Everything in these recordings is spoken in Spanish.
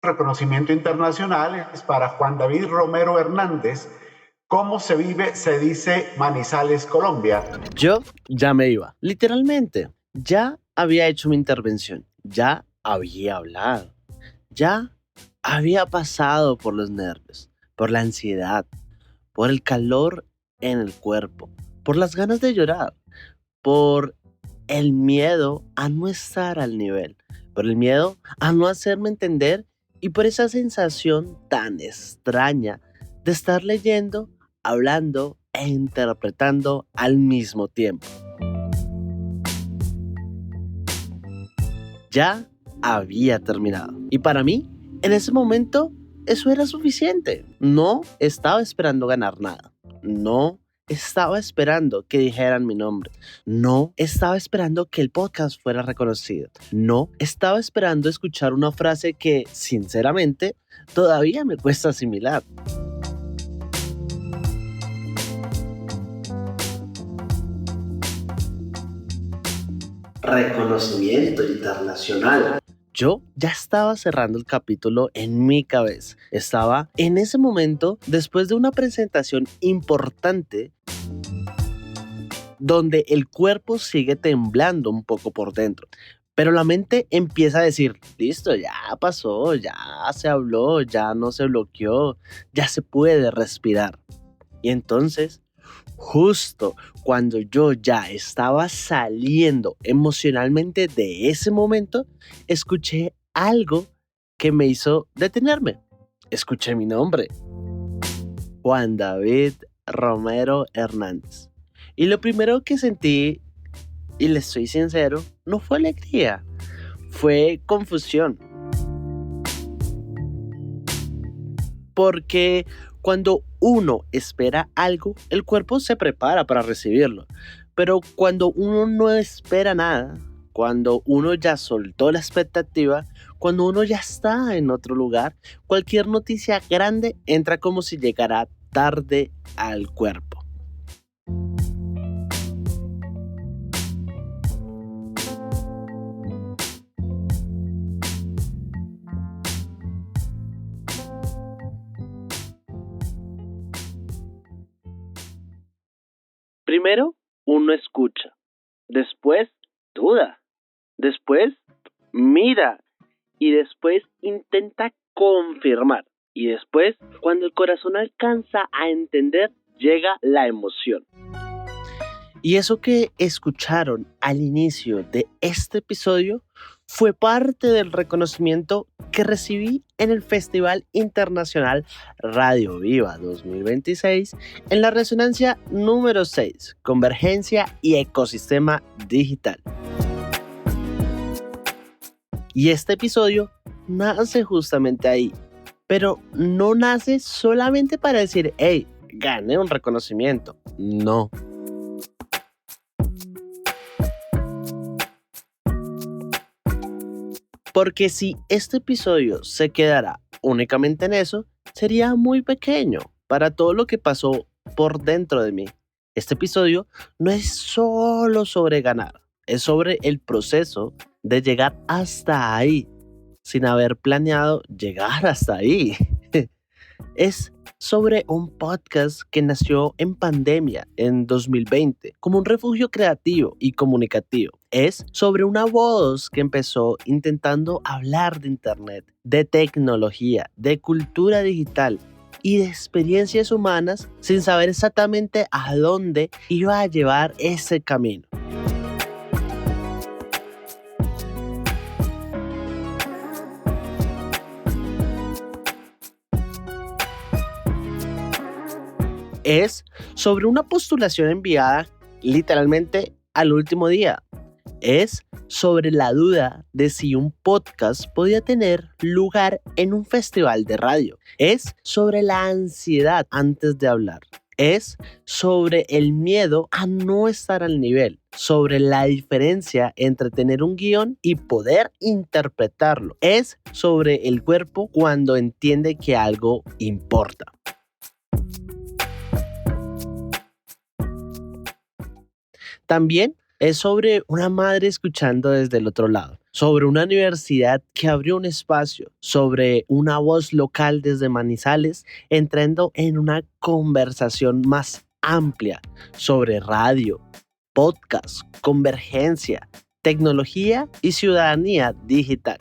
Reconocimiento internacional es para Juan David Romero Hernández. ¿Cómo se vive? Se dice Manizales, Colombia. Yo ya me iba, literalmente. Ya había hecho mi intervención, ya había hablado, ya había pasado por los nervios, por la ansiedad, por el calor en el cuerpo, por las ganas de llorar, por el miedo a no estar al nivel, por el miedo a no hacerme entender y por esa sensación tan extraña de estar leyendo, hablando e interpretando al mismo tiempo. Ya había terminado. Y para mí, en ese momento, eso era suficiente. No estaba esperando ganar nada. No estaba esperando que dijeran mi nombre. No estaba esperando que el podcast fuera reconocido. No estaba esperando escuchar una frase que, sinceramente, todavía me cuesta asimilar. Reconocimiento internacional. Yo ya estaba cerrando el capítulo en mi cabeza. Estaba en ese momento después de una presentación importante donde el cuerpo sigue temblando un poco por dentro. Pero la mente empieza a decir, listo, ya pasó, ya se habló, ya no se bloqueó, ya se puede respirar. Y entonces, justo cuando yo ya estaba saliendo emocionalmente de ese momento, escuché algo que me hizo detenerme. Escuché mi nombre, Juan David Romero Hernández. Y lo primero que sentí, y le estoy sincero, no fue alegría, fue confusión. Porque cuando uno espera algo, el cuerpo se prepara para recibirlo. Pero cuando uno no espera nada, cuando uno ya soltó la expectativa, cuando uno ya está en otro lugar, cualquier noticia grande entra como si llegara tarde al cuerpo. Primero, uno escucha, después duda, después mira y después intenta confirmar. Y después, cuando el corazón alcanza a entender, llega la emoción. Y eso que escucharon al inicio de este episodio fue parte del reconocimiento que recibí en el Festival Internacional Radio Viva 2026 en la resonancia número 6, Convergencia y Ecosistema Digital. Y este episodio nace justamente ahí, pero no nace solamente para decir, hey, gané un reconocimiento. No. Porque si este episodio se quedara únicamente en eso, sería muy pequeño para todo lo que pasó por dentro de mí. Este episodio no es solo sobre ganar, es sobre el proceso de llegar hasta ahí, sin haber planeado llegar hasta ahí. Es sobre un podcast que nació en pandemia en 2020 como un refugio creativo y comunicativo. Es sobre una voz que empezó intentando hablar de internet, de tecnología, de cultura digital y de experiencias humanas sin saber exactamente a dónde iba a llevar ese camino. Es sobre una postulación enviada literalmente al último día. Es sobre la duda de si un podcast podía tener lugar en un festival de radio. Es sobre la ansiedad antes de hablar. Es sobre el miedo a no estar al nivel, sobre la diferencia entre tener un guión y poder interpretarlo. Es sobre el cuerpo cuando entiende que algo importa. También Es sobre una madre escuchando desde el otro lado, sobre una universidad que abrió un espacio, sobre una voz local desde Manizales entrando en una conversación más amplia sobre radio, podcast, convergencia, tecnología y ciudadanía digital.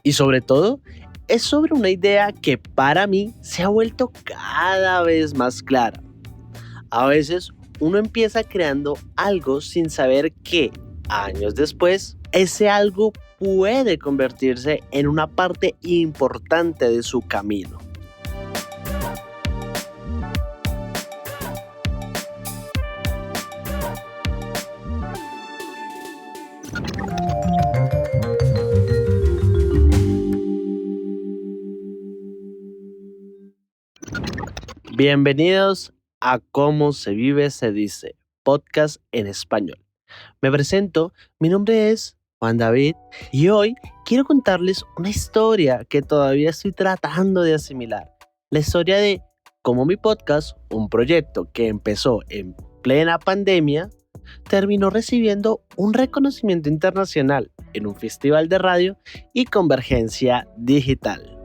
Y sobre todo, es sobre una idea que para mí se ha vuelto cada vez más clara. A veces uno empieza creando algo sin saber que, años después, ese algo puede convertirse en una parte importante de su camino. Bienvenidos a Cómo se vive se dice, podcast en español. Me presento, mi nombre es Juan David y hoy quiero contarles una historia que todavía estoy tratando de asimilar. La historia de cómo mi podcast, un proyecto que empezó en plena pandemia, terminó recibiendo un reconocimiento internacional en un festival de radio y convergencia digital.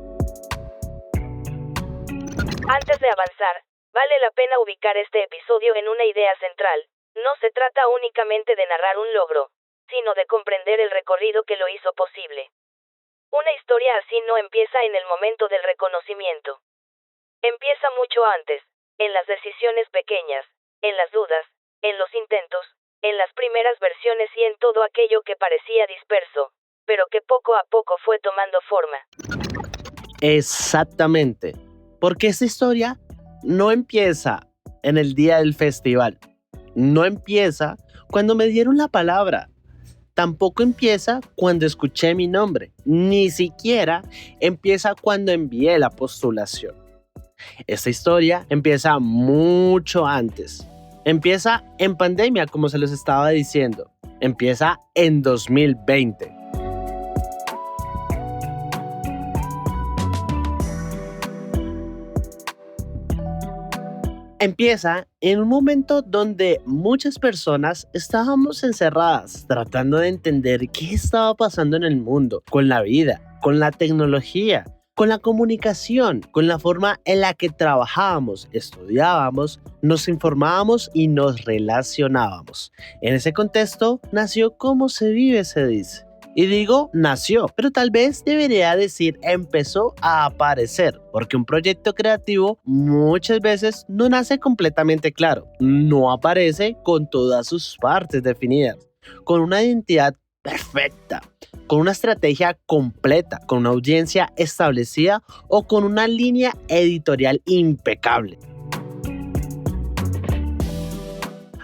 Antes de avanzar, vale la pena ubicar este episodio en una idea central. No se trata únicamente de narrar un logro, sino de comprender el recorrido que lo hizo posible. Una historia así no empieza en el momento del reconocimiento. Empieza mucho antes, en las decisiones pequeñas, en las dudas, en los intentos, en las primeras versiones y en todo aquello que parecía disperso, pero que poco a poco fue tomando forma. Exactamente. Porque esta historia no empieza en el día del festival, no empieza cuando me dieron la palabra, tampoco empieza cuando escuché mi nombre, ni siquiera empieza cuando envié la postulación. Esta historia empieza mucho antes, empieza en pandemia, como se los estaba diciendo, empieza en 2020. Empieza en un momento donde muchas personas estábamos encerradas tratando de entender qué estaba pasando en el mundo, con la vida, con la tecnología, con la comunicación, con la forma en la que trabajábamos, estudiábamos, nos informábamos y nos relacionábamos. En ese contexto nació Cómo se vive se dice. Y digo nació, pero tal vez debería decir empezó a aparecer, porque un proyecto creativo muchas veces no nace completamente claro, no aparece con todas sus partes definidas, con una identidad perfecta, con una estrategia completa, con una audiencia establecida o con una línea editorial impecable.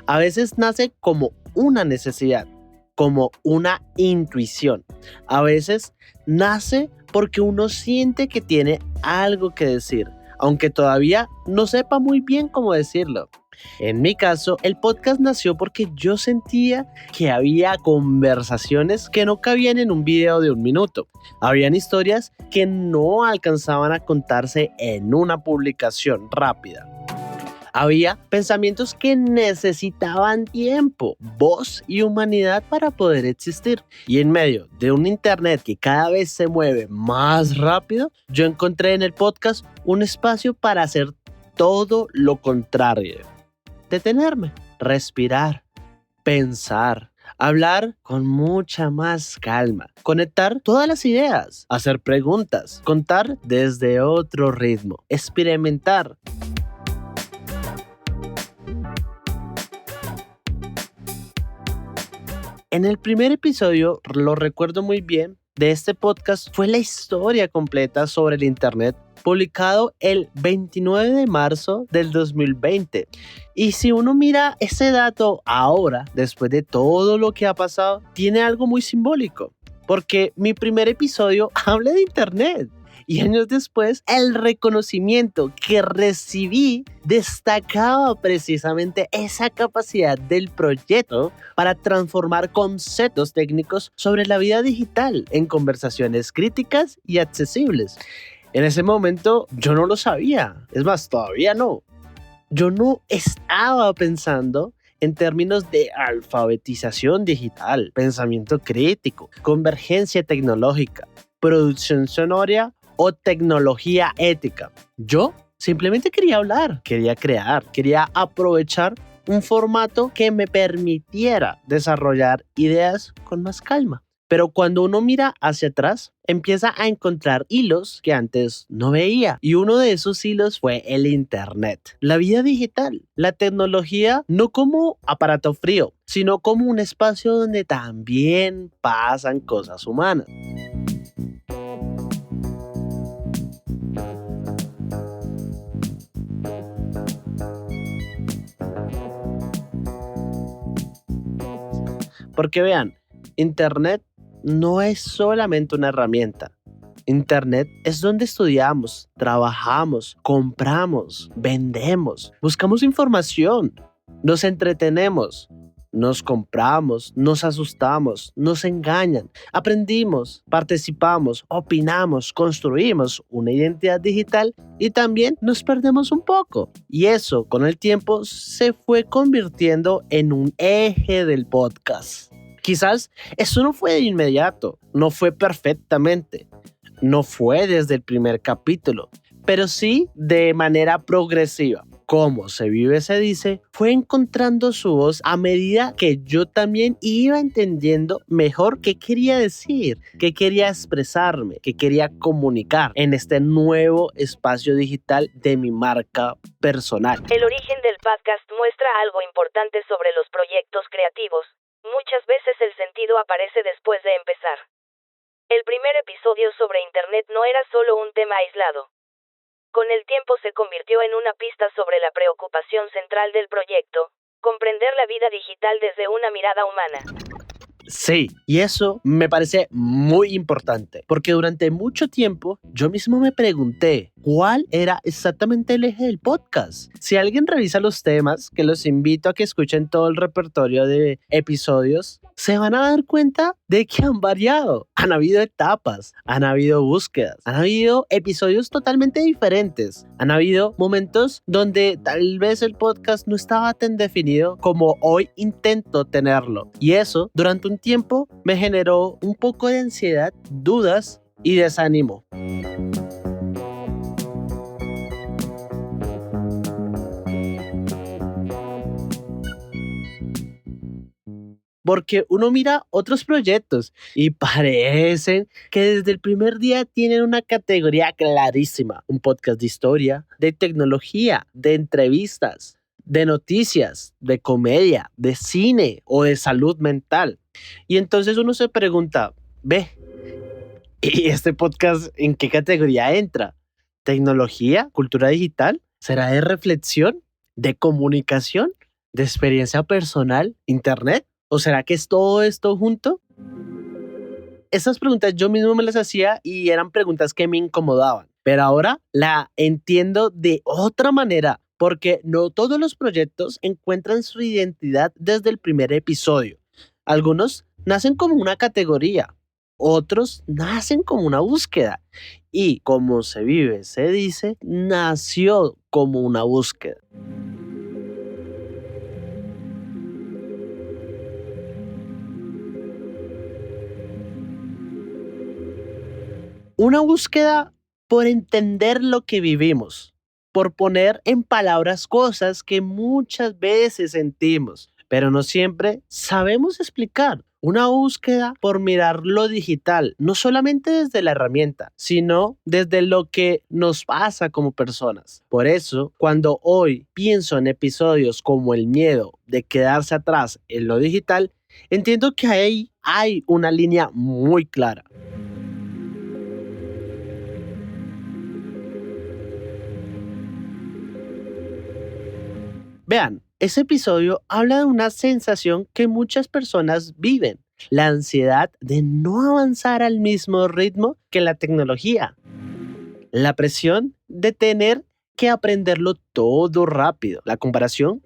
A veces nace como una necesidad, como una intuición. A veces nace porque uno siente que tiene algo que decir, aunque todavía no sepa muy bien cómo decirlo. En mi caso, el podcast nació porque yo sentía que había conversaciones que no cabían en un video de 1 minuto. Habían historias que no alcanzaban a contarse en una publicación rápida. Había pensamientos que necesitaban tiempo, voz y humanidad para poder existir. Y en medio de un internet que cada vez se mueve más rápido, yo encontré en el podcast un espacio para hacer todo lo contrario. Detenerme, respirar, pensar, hablar con mucha más calma, conectar todas las ideas, hacer preguntas, contar desde otro ritmo, experimentar. En el primer episodio, lo recuerdo muy bien, de este podcast fue la historia completa sobre el internet, publicado el 29 de marzo del 2020. Y si uno mira ese dato ahora, después de todo lo que ha pasado, tiene algo muy simbólico, porque mi primer episodio habla de internet. Y años después, el reconocimiento que recibí destacaba precisamente esa capacidad del proyecto para transformar conceptos técnicos sobre la vida digital en conversaciones críticas y accesibles. En ese momento yo no lo sabía, es más, todavía no. Yo no estaba pensando en términos de alfabetización digital, pensamiento crítico, convergencia tecnológica, producción sonora o tecnología ética. Yo simplemente quería hablar, quería crear, quería aprovechar un formato que me permitiera desarrollar ideas con más calma. Pero cuando uno mira hacia atrás, empieza a encontrar hilos que antes no veía. Y uno de esos hilos fue el Internet. La vida digital, la tecnología no como aparato frío, sino como un espacio donde también pasan cosas humanas. Porque vean, Internet no es solamente una herramienta. Internet es donde estudiamos, trabajamos, compramos, vendemos, buscamos información, nos entretenemos, nos compramos, nos asustamos, nos engañan, aprendimos, participamos, opinamos, construimos una identidad digital y también nos perdemos un poco. Y eso con el tiempo se fue convirtiendo en un eje del podcast. Quizás eso no fue de inmediato, no fue perfectamente, no fue desde el primer capítulo, pero sí de manera progresiva. Como se vive se dice, fue encontrando su voz a medida que yo también iba entendiendo mejor qué quería decir, qué quería expresarme, qué quería comunicar en este nuevo espacio digital de mi marca personal. El origen del podcast muestra algo importante sobre los proyectos creativos. Muchas veces el sentido aparece después de empezar. El primer episodio sobre Internet no era solo un tema aislado. Con el tiempo se convirtió en una pista sobre la preocupación central del proyecto, comprender la vida digital desde una mirada humana. Sí, y eso me parece muy importante, porque durante mucho tiempo yo mismo me pregunté cuál era exactamente el eje del podcast. Si alguien revisa los temas, que los invito a que escuchen todo el repertorio de episodios, se van a dar cuenta de que han variado. Han habido etapas, han habido búsquedas, han habido episodios totalmente diferentes. Han habido momentos donde tal vez el podcast no estaba tan definido como hoy intento tenerlo. Y eso, durante un tiempo, me generó un poco de ansiedad, dudas y desánimo. Porque uno mira otros proyectos y parecen que desde el primer día tienen una categoría clarísima. Un podcast de historia, de tecnología, de entrevistas, de noticias, de comedia, de cine o de salud mental. Y entonces uno se pregunta, ¿y este podcast en qué categoría entra? ¿Tecnología? ¿Cultura digital? ¿Será de reflexión? ¿De comunicación? ¿De experiencia personal? ¿Internet? ¿O será que es todo esto junto? Esas preguntas yo mismo me las hacía y eran preguntas que me incomodaban. Pero ahora la entiendo de otra manera, porque no todos los proyectos encuentran su identidad desde el primer episodio. Algunos nacen como una categoría, otros nacen como una búsqueda. Y como se vive, se dice, nació como una búsqueda. Una búsqueda por entender lo que vivimos, por poner en palabras cosas que muchas veces sentimos, pero no siempre sabemos explicar. Una búsqueda por mirar lo digital, no solamente desde la herramienta, sino desde lo que nos pasa como personas. Por eso, cuando hoy pienso en episodios como el miedo de quedarse atrás en lo digital, entiendo que ahí hay una línea muy clara. Vean, ese episodio habla de una sensación que muchas personas viven, la ansiedad de no avanzar al mismo ritmo que la tecnología, la presión de tener que aprenderlo todo rápido, la comparación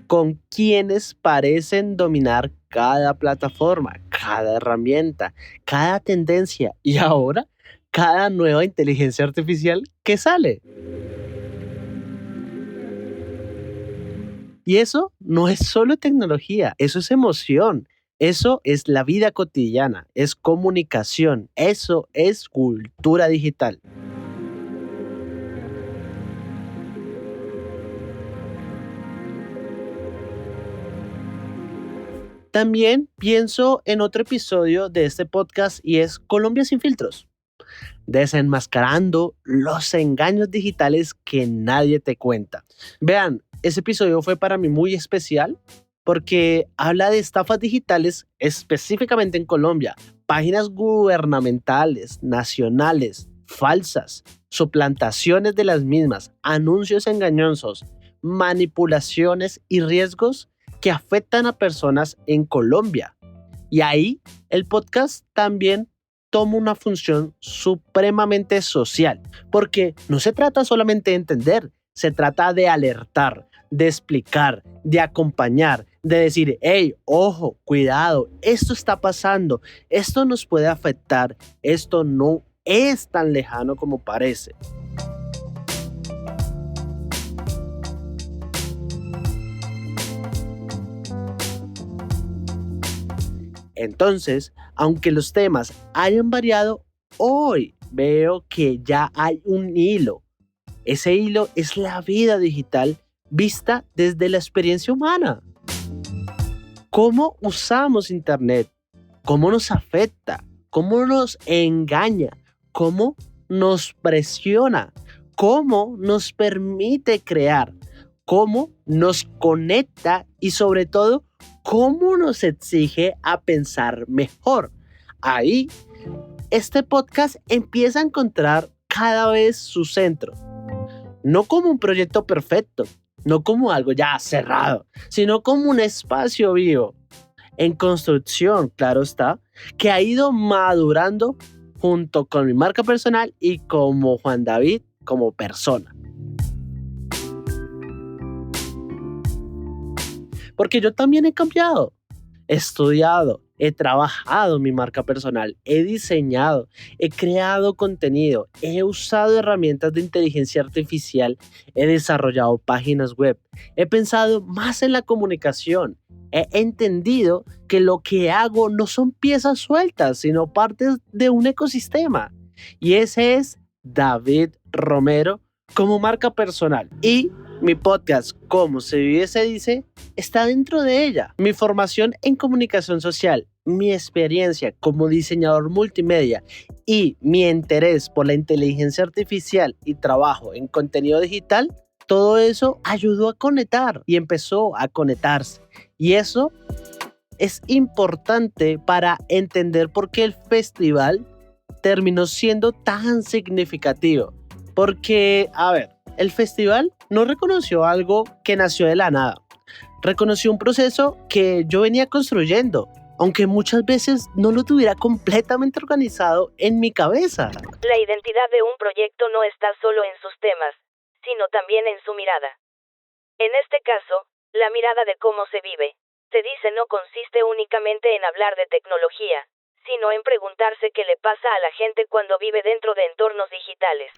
con quienes parecen dominar cada plataforma, cada herramienta, cada tendencia y ahora cada nueva inteligencia artificial que sale. Y eso no es solo tecnología, eso es emoción, eso es la vida cotidiana, es comunicación, eso es cultura digital. También pienso en otro episodio de este podcast y es Colombia sin filtros, desenmascarando los engaños digitales que nadie te cuenta. Vean, ese episodio fue para mí muy especial porque habla de estafas digitales específicamente en Colombia, páginas gubernamentales, nacionales, falsas, suplantaciones de las mismas, anuncios engañosos, manipulaciones y riesgos que afectan a personas en Colombia. Y ahí el podcast también toma una función supremamente social, porque no se trata solamente de entender, se trata de alertar, de explicar, de acompañar, de decir, hey, ojo, cuidado, esto está pasando, esto nos puede afectar, esto no es tan lejano como parece. Entonces, aunque los temas hayan variado, hoy veo que ya hay un hilo. Ese hilo es la vida digital vista desde la experiencia humana. ¿Cómo usamos Internet? ¿Cómo nos afecta? ¿Cómo nos engaña? ¿Cómo nos presiona? ¿Cómo nos permite crear? ¿Cómo nos conecta? Y sobre todo, ¿cómo nos exige a pensar mejor? Ahí, este podcast empieza a encontrar cada vez su centro. No como un proyecto perfecto, no como algo ya cerrado, sino como un espacio vivo, en construcción, claro está, que ha ido madurando junto con mi marca personal y como Juan David como persona. Porque yo también he cambiado, he estudiado, he trabajado mi marca personal, he diseñado, he creado contenido, he usado herramientas de inteligencia artificial, he desarrollado páginas web, he pensado más en la comunicación, he entendido que lo que hago no son piezas sueltas, sino partes de un ecosistema. Y ese es David Romero como marca personal. Y mi podcast, Cómo se vive se dice, está dentro de ella. Mi formación en comunicación social, mi experiencia como diseñador multimedia y mi interés por la inteligencia artificial y trabajo en contenido digital, todo eso ayudó a conectar y empezó a conectarse. Y eso es importante para entender por qué el festival terminó siendo tan significativo. Porque, a ver, el festival no reconoció algo que nació de la nada. Reconoció un proceso que yo venía construyendo, aunque muchas veces no lo tuviera completamente organizado en mi cabeza. La identidad de un proyecto no está solo en sus temas, sino también en su mirada. En este caso, la mirada de cómo se vive, se dice, no consiste únicamente en hablar de tecnología, sino en preguntarse qué le pasa a la gente cuando vive dentro de entornos digitales.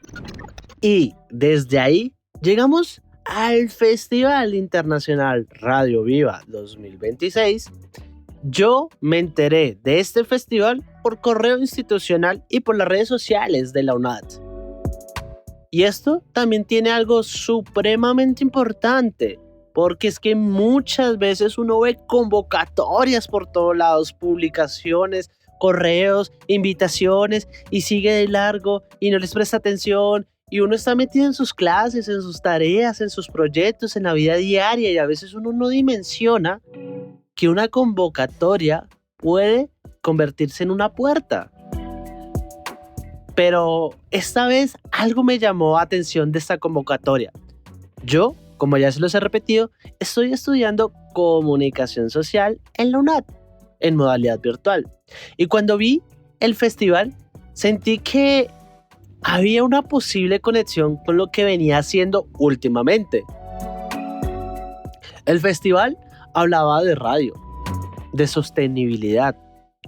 Y desde ahí llegamos al Festival Internacional Radio Viva 2026. Yo me enteré de este festival por correo institucional y por las redes sociales de la UNAD. Y esto también tiene algo supremamente importante, porque es que muchas veces uno ve convocatorias por todos lados, publicaciones, correos, invitaciones, y sigue de largo y no les presta atención. Y uno está metido en sus clases, en sus tareas, en sus proyectos, en la vida diaria, y a veces uno no dimensiona que una convocatoria puede convertirse en una puerta. Pero esta vez algo me llamó la atención de esta convocatoria. Yo, como ya se los he repetido, estoy estudiando comunicación social en la UNAD, en modalidad virtual. Y cuando vi el festival, sentí que había una posible conexión con lo que venía haciendo últimamente. El festival hablaba de radio, de sostenibilidad,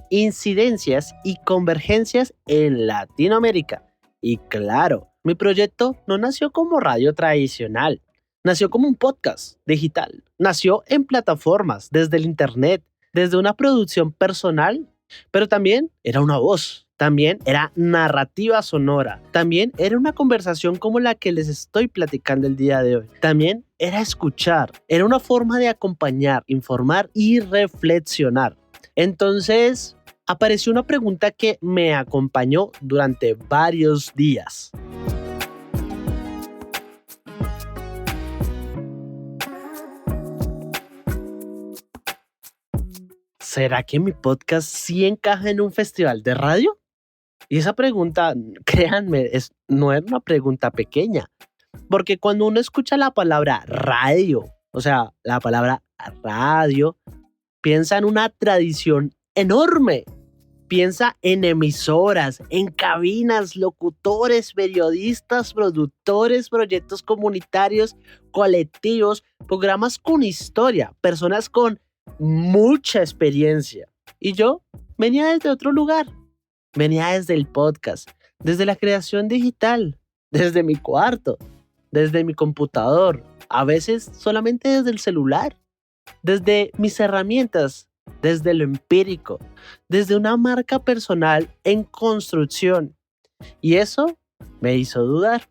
incidencias y convergencias en Latinoamérica. Y claro, mi proyecto no nació como radio tradicional, nació como un podcast digital. Nació en plataformas, desde el internet, desde una producción personal, pero también era una voz. También era narrativa sonora. También era una conversación como la que les estoy platicando el día de hoy. También era escuchar. Era una forma de acompañar, informar y reflexionar. Entonces, apareció una pregunta que me acompañó durante varios días. ¿Será que mi podcast sí encaja en un festival de radio? Y esa pregunta, créanme, no es una pregunta pequeña, porque cuando uno escucha la palabra radio, o sea, la palabra radio, piensa en una tradición enorme, piensa en emisoras, en cabinas, locutores, periodistas, productores, proyectos comunitarios, colectivos, programas con historia, personas con mucha experiencia. Y yo venía desde otro lugar. Venía desde el podcast, desde la creación digital, desde mi cuarto, desde mi computador, a veces solamente desde el celular, desde mis herramientas, desde lo empírico, desde una marca personal en construcción. Y eso me hizo dudar.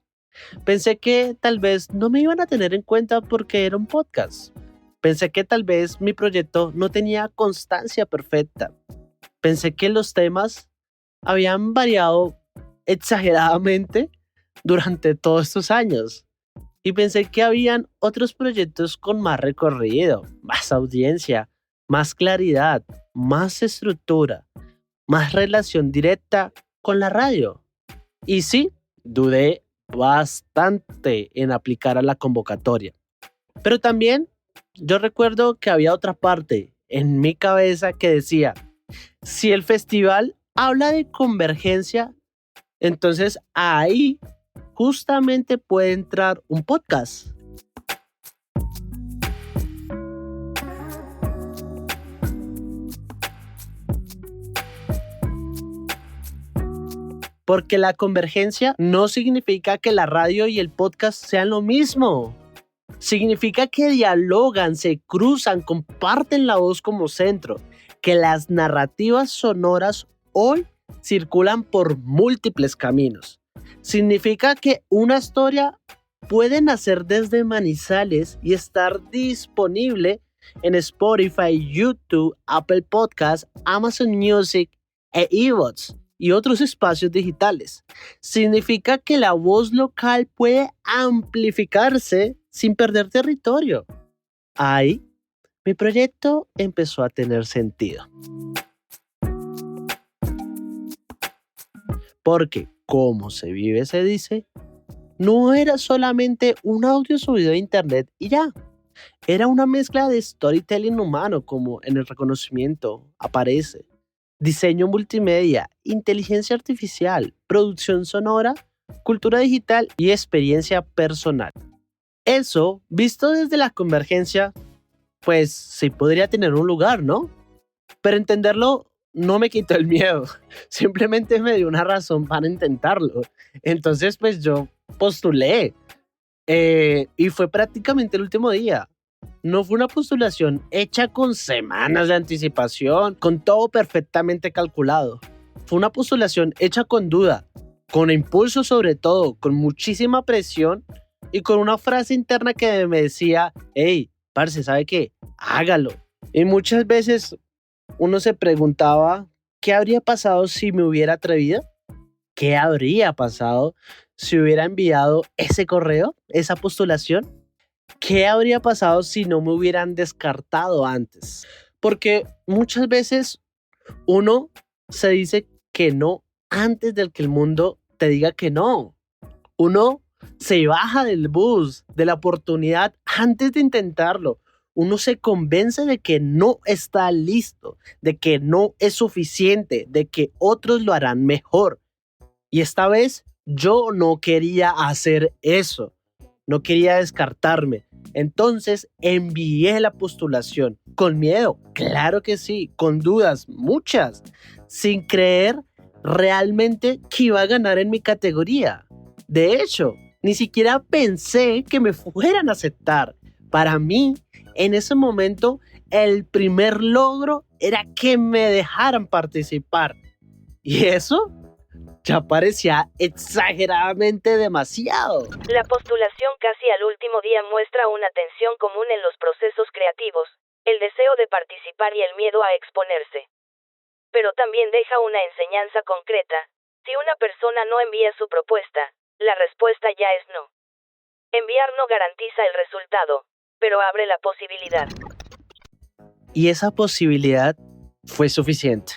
Pensé que tal vez no me iban a tener en cuenta porque era un podcast. Pensé que tal vez mi proyecto no tenía constancia perfecta. Pensé que los temas habían variado exageradamente durante todos estos años. Y pensé que habían otros proyectos con más recorrido, más audiencia, más claridad, más estructura, más relación directa con la radio. Y sí, dudé bastante en aplicar a la convocatoria. Pero también yo recuerdo que había otra parte en mi cabeza que decía, si el festival habla de convergencia, entonces ahí justamente puede entrar un podcast. Porque la convergencia no significa que la radio y el podcast sean lo mismo. Significa que dialogan, se cruzan, comparten la voz como centro, que las narrativas sonoras hoy circulan por múltiples caminos. Significa que una historia puede nacer desde Manizales y estar disponible en Spotify, YouTube, Apple Podcasts, Amazon Music e iVoox y otros espacios digitales. Significa que la voz local puede amplificarse sin perder territorio. Ahí, mi proyecto empezó a tener sentido. Porque, como se vive, se dice, no era solamente un audio subido a internet y ya. Era una mezcla de storytelling humano, como en el reconocimiento aparece, diseño multimedia, inteligencia artificial, producción sonora, cultura digital y experiencia personal. Eso, visto desde la convergencia, pues sí podría tener un lugar, ¿no? Pero entenderlo no me quitó el miedo, simplemente me dio una razón para intentarlo. Entonces pues yo postulé y fue prácticamente el último día. No fue una postulación hecha con semanas de anticipación, con todo perfectamente calculado. Fue una postulación hecha con duda, con impulso sobre todo, con muchísima presión y con una frase interna que me decía, hey, parce, ¿sabe qué? Hágalo. Y muchas veces uno se preguntaba, ¿qué habría pasado si me hubiera atrevido? ¿Qué habría pasado si hubiera enviado ese correo, esa postulación? ¿Qué habría pasado si no me hubieran descartado antes? Porque muchas veces uno se dice que no antes de que el mundo te diga que no. Uno se baja del bus, de la oportunidad antes de intentarlo. Uno se convence de que no está listo, de que no es suficiente, de que otros lo harán mejor. Y esta vez yo no quería hacer eso, no quería descartarme. Entonces envié la postulación con miedo, claro que sí, con dudas, muchas, sin creer realmente que iba a ganar en mi categoría. De hecho, Ni siquiera pensé que me fueran a aceptar. Para mí, en ese momento, el primer logro era que me dejaran participar. Y eso ya parecía exageradamente demasiado. La postulación casi al último día muestra una tensión común en los procesos creativos, el deseo de participar y el miedo a exponerse. Pero también deja una enseñanza concreta. Si una persona no envía su propuesta, la respuesta ya es no. Enviar no garantiza el resultado, pero abre la posibilidad. Y esa posibilidad fue suficiente,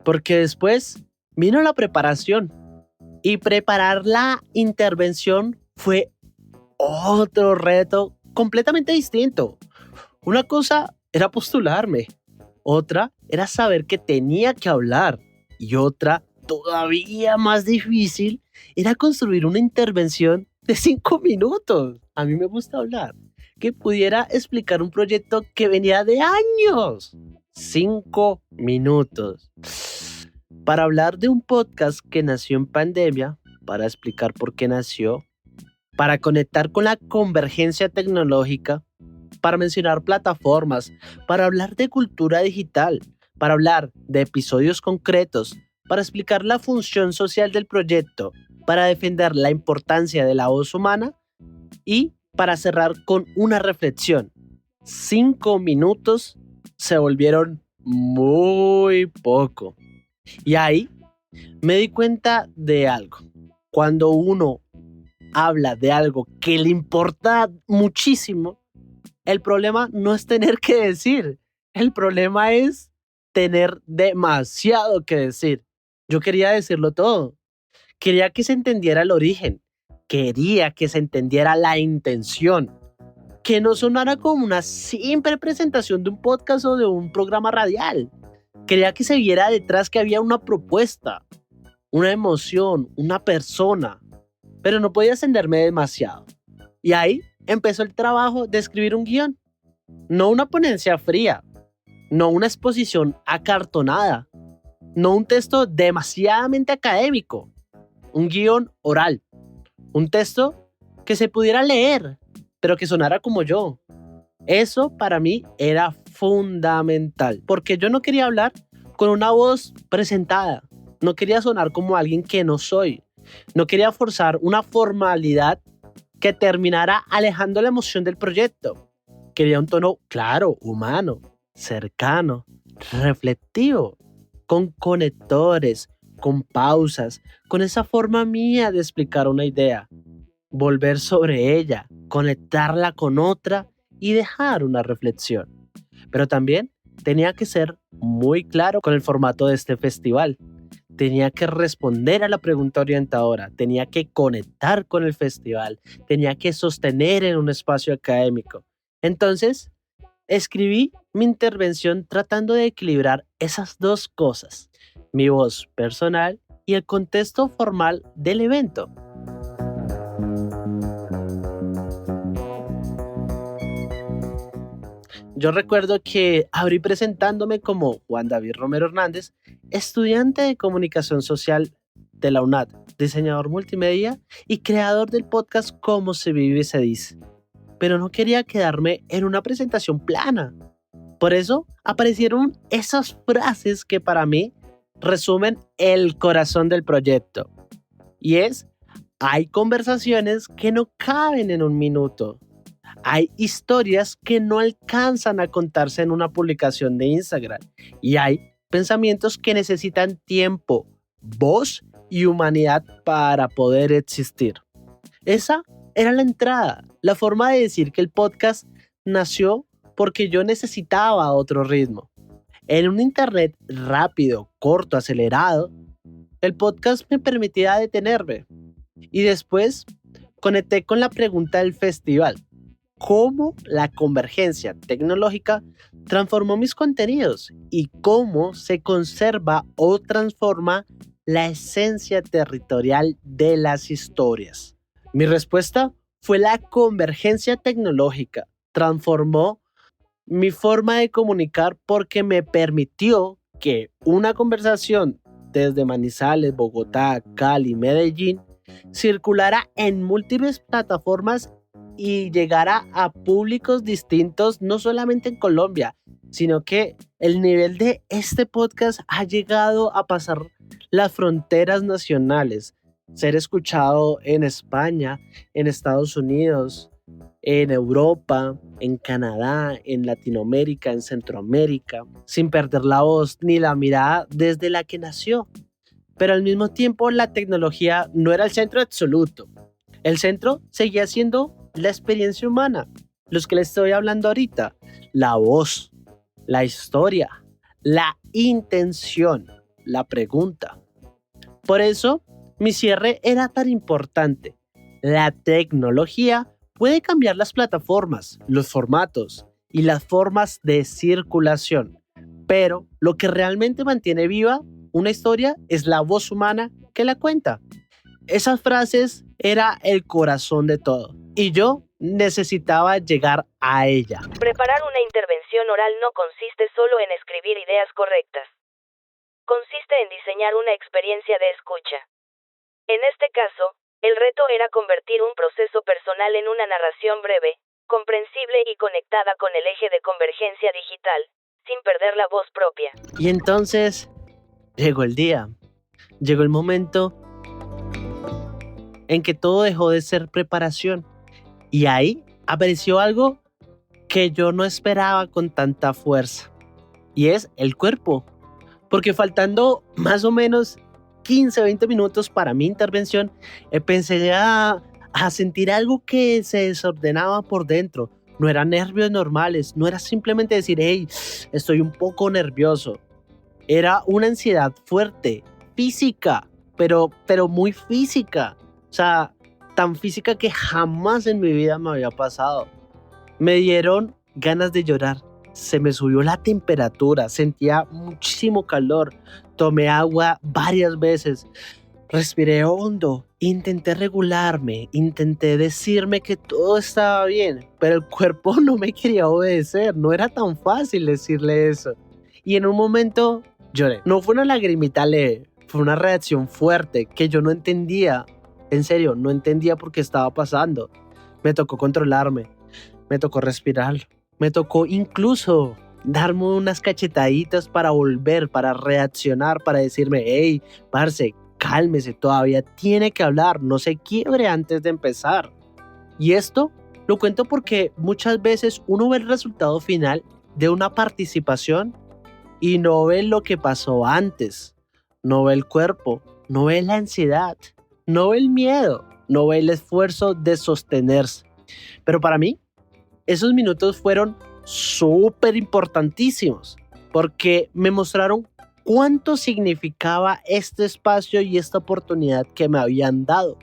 porque después vino la preparación. Y preparar la intervención fue otro reto completamente distinto. Una cosa era postularme, otra era saber que tenía que hablar y otra, todavía más difícil, era construir una intervención de 5 minutos. A mí me gusta hablar. Que pudiera explicar un proyecto que venía de años. 5 minutos. Para hablar de un podcast que nació en pandemia, para explicar por qué nació, para conectar con la convergencia tecnológica, para mencionar plataformas, para hablar de cultura digital, para hablar de episodios concretos, para explicar la función social del proyecto, para defender la importancia de la voz humana y para cerrar con una reflexión. 5 minutos se volvieron muy poco. Y ahí me di cuenta de algo. Cuando uno habla de algo que le importa muchísimo, el problema no es tener que decir. El problema es tener demasiado que decir. Yo quería decirlo todo. Quería que se entendiera el origen. Quería que se entendiera la intención. Que no sonara como una simple presentación de un podcast o de un programa radial. Quería que se viera detrás que había una propuesta, una emoción, una persona. Pero no podía extenderme demasiado. Y ahí empezó el trabajo de escribir un guión. No una ponencia fría. No una exposición acartonada. No un texto demasiadamente académico. Un guión oral. Un texto que se pudiera leer, pero que sonara como yo. Eso para mí era fundamental, porque yo no quería hablar con una voz presentada. No quería sonar como alguien que no soy. No quería forzar una formalidad que terminara alejando la emoción del proyecto. Quería un tono claro, humano, cercano, reflectivo, con conectores, con pausas, con esa forma mía de explicar una idea, volver sobre ella, conectarla con otra y dejar una reflexión. Pero también tenía que ser muy claro con el formato de este festival. Tenía que responder a la pregunta orientadora, tenía que conectar con el festival, tenía que sostener en un espacio académico. Entonces, escribí mi intervención tratando de equilibrar esas dos cosas, mi voz personal y el contexto formal del evento. Yo recuerdo que abrí presentándome como Juan David Romero Hernández, estudiante de comunicación social de la UNAD, diseñador multimedia y creador del podcast Cómo se vive y se dice. Pero no quería quedarme en una presentación plana. Por eso aparecieron esas frases que para mí resumen el corazón del proyecto. Y es, hay conversaciones que no caben en un minuto. Hay historias que no alcanzan a contarse en una publicación de Instagram. Y hay pensamientos que necesitan tiempo, voz y humanidad para poder existir. Esa era la entrada, la forma de decir que el podcast nació porque yo necesitaba otro ritmo. En un internet rápido, corto, acelerado, el podcast me permitía detenerme. Y después conecté con la pregunta del festival. ¿Cómo la convergencia tecnológica transformó mis contenidos? ¿Y cómo se conserva o transforma la esencia territorial de las historias? Mi respuesta fue la convergencia tecnológica. Transformó mi forma de comunicar porque me permitió que una conversación desde Manizales, Bogotá, Cali, Medellín circulara en múltiples plataformas y llegara a públicos distintos, no solamente en Colombia, sino que el nivel de este podcast ha llegado a pasar las fronteras nacionales, ser escuchado en España, en Estados Unidos, en Europa, en Canadá, en Latinoamérica, en Centroamérica, sin perder la voz ni la mirada desde la que nació. Pero al mismo tiempo la tecnología no era el centro absoluto. El centro seguía siendo la experiencia humana, los que les estoy hablando ahorita, la voz, la historia, la intención, la pregunta. Por eso, mi cierre era tan importante. La tecnología puede cambiar las plataformas, los formatos y las formas de circulación, pero lo que realmente mantiene viva una historia es la voz humana que la cuenta. Esas frases era el corazón de todo y yo necesitaba llegar a ella. Preparar una intervención oral no consiste solo en escribir ideas correctas. Consiste en diseñar una experiencia de escucha. En este caso, el reto era convertir un proceso personal en una narración breve, comprensible y conectada con el eje de convergencia digital, sin perder la voz propia. Y entonces llegó el día, llegó el momento en que todo dejó de ser preparación y ahí apareció algo que yo no esperaba con tanta fuerza y es el cuerpo, porque faltando más o menos 15 o 20 minutos para mi intervención, empecé a sentir algo que se desordenaba por dentro. No eran nervios normales, no era simplemente decir, hey, estoy un poco nervioso. Era una ansiedad fuerte, física, pero muy física. O sea, tan física que jamás en mi vida me había pasado. Me dieron ganas de llorar. Se me subió la temperatura, sentía muchísimo calor. Tomé agua varias veces. Respiré hondo, intenté regularme, intenté decirme que todo estaba bien, pero el cuerpo no me quería obedecer, no era tan fácil decirle eso. Y en un momento lloré. No fue una lagrimita leve, fue una reacción fuerte que yo no entendía. En serio, no entendía por qué estaba pasando. Me tocó controlarme, me tocó respirar, me tocó incluso darme unas cachetaditas para volver, para reaccionar, para decirme, hey, parce, cálmese, todavía tiene que hablar, no se quiebre antes de empezar. Y esto lo cuento porque muchas veces uno ve el resultado final de una participación y no ve lo que pasó antes, no ve el cuerpo, no ve la ansiedad, no ve el miedo, no ve el esfuerzo de sostenerse. Pero para mí, esos minutos fueron súper importantísimos porque me mostraron cuánto significaba este espacio y esta oportunidad que me habían dado.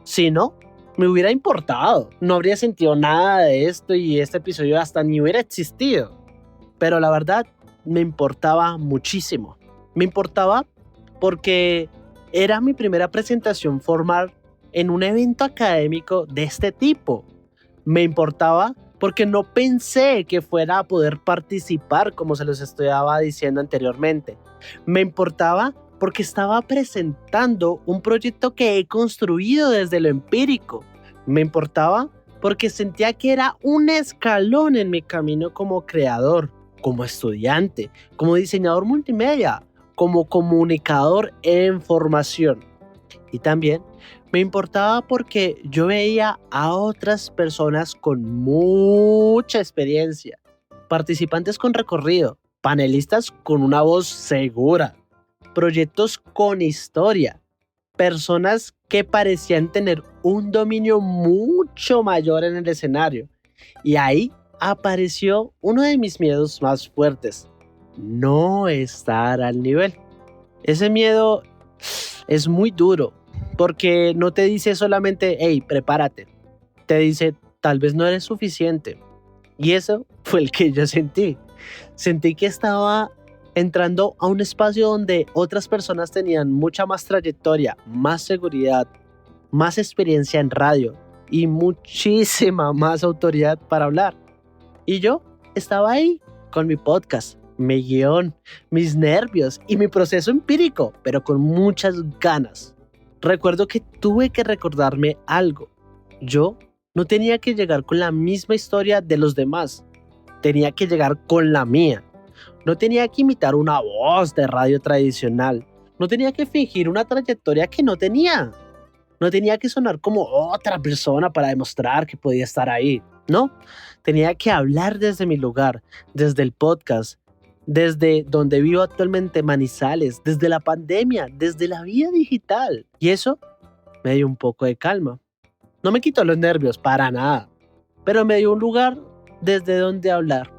Si no, me hubiera importado, no habría sentido nada de esto y este episodio hasta ni hubiera existido. Pero la verdad, me importaba muchísimo. Me importaba porque era mi primera presentación formal en un evento académico de este tipo. Me importaba porque no pensé que fuera a poder participar como se los estaba diciendo anteriormente. Me importaba porque estaba presentando un proyecto que he construido desde lo empírico. Me importaba porque sentía que era un escalón en mi camino como creador, como estudiante, como diseñador multimedia, como comunicador en formación. Y también me importaba porque yo veía a otras personas con mucha experiencia, participantes con recorrido, panelistas con una voz segura, proyectos con historia, personas que parecían tener un dominio mucho mayor en el escenario. Y ahí apareció uno de mis miedos más fuertes: no estar al nivel. Ese miedo es muy duro porque no te dice solamente, hey, prepárate. Te dice, tal vez no eres suficiente. Y eso fue el que yo sentí. Sentí que estaba entrando a un espacio donde otras personas tenían mucha más trayectoria, más seguridad, más experiencia en radio y muchísima más autoridad para hablar. Y yo estaba ahí con mi podcast, mi guión, mis nervios y mi proceso empírico, pero con muchas ganas. recuerdo que tuve que recordarme algo. Yo no tenía que llegar con la misma historia de los demás, tenía que llegar con la mía. No tenía que imitar una voz de radio tradicional, no tenía que fingir una trayectoria que no tenía. No tenía que sonar como otra persona para demostrar que podía estar ahí. No, tenía que hablar desde mi lugar, desde el podcast, desde donde vivo actualmente, Manizales, desde la pandemia, desde la vida digital. Y eso me dio un poco de calma. No me quitó los nervios, para nada, pero me dio un lugar desde donde hablar.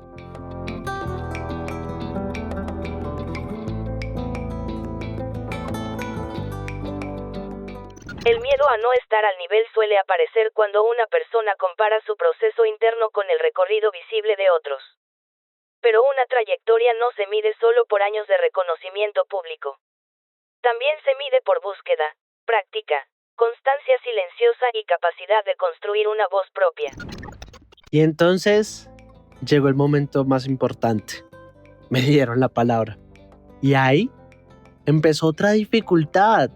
El miedo a no estar al nivel suele aparecer cuando una persona compara su proceso interno con el recorrido visible de otros. Pero una trayectoria no se mide solo por años de reconocimiento público. También se mide por búsqueda, práctica, constancia silenciosa y capacidad de construir una voz propia. Y entonces llegó el momento más importante. Me dieron la palabra. Y ahí empezó otra dificultad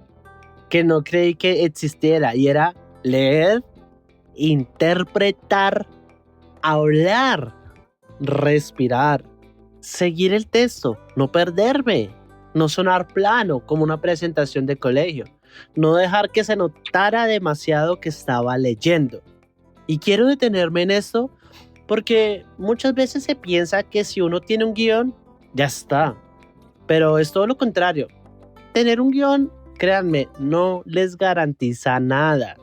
que no creí que existiera, y era leer, interpretar, hablar, respirar, seguir el texto, no perderme, no sonar plano como una presentación de colegio, no dejar que se notara demasiado que estaba leyendo. Y quiero detenerme en esto porque muchas veces se piensa que si uno tiene un guión, ya está. Pero es todo lo contrario. Tener un guión, créanme, no les garantiza nada.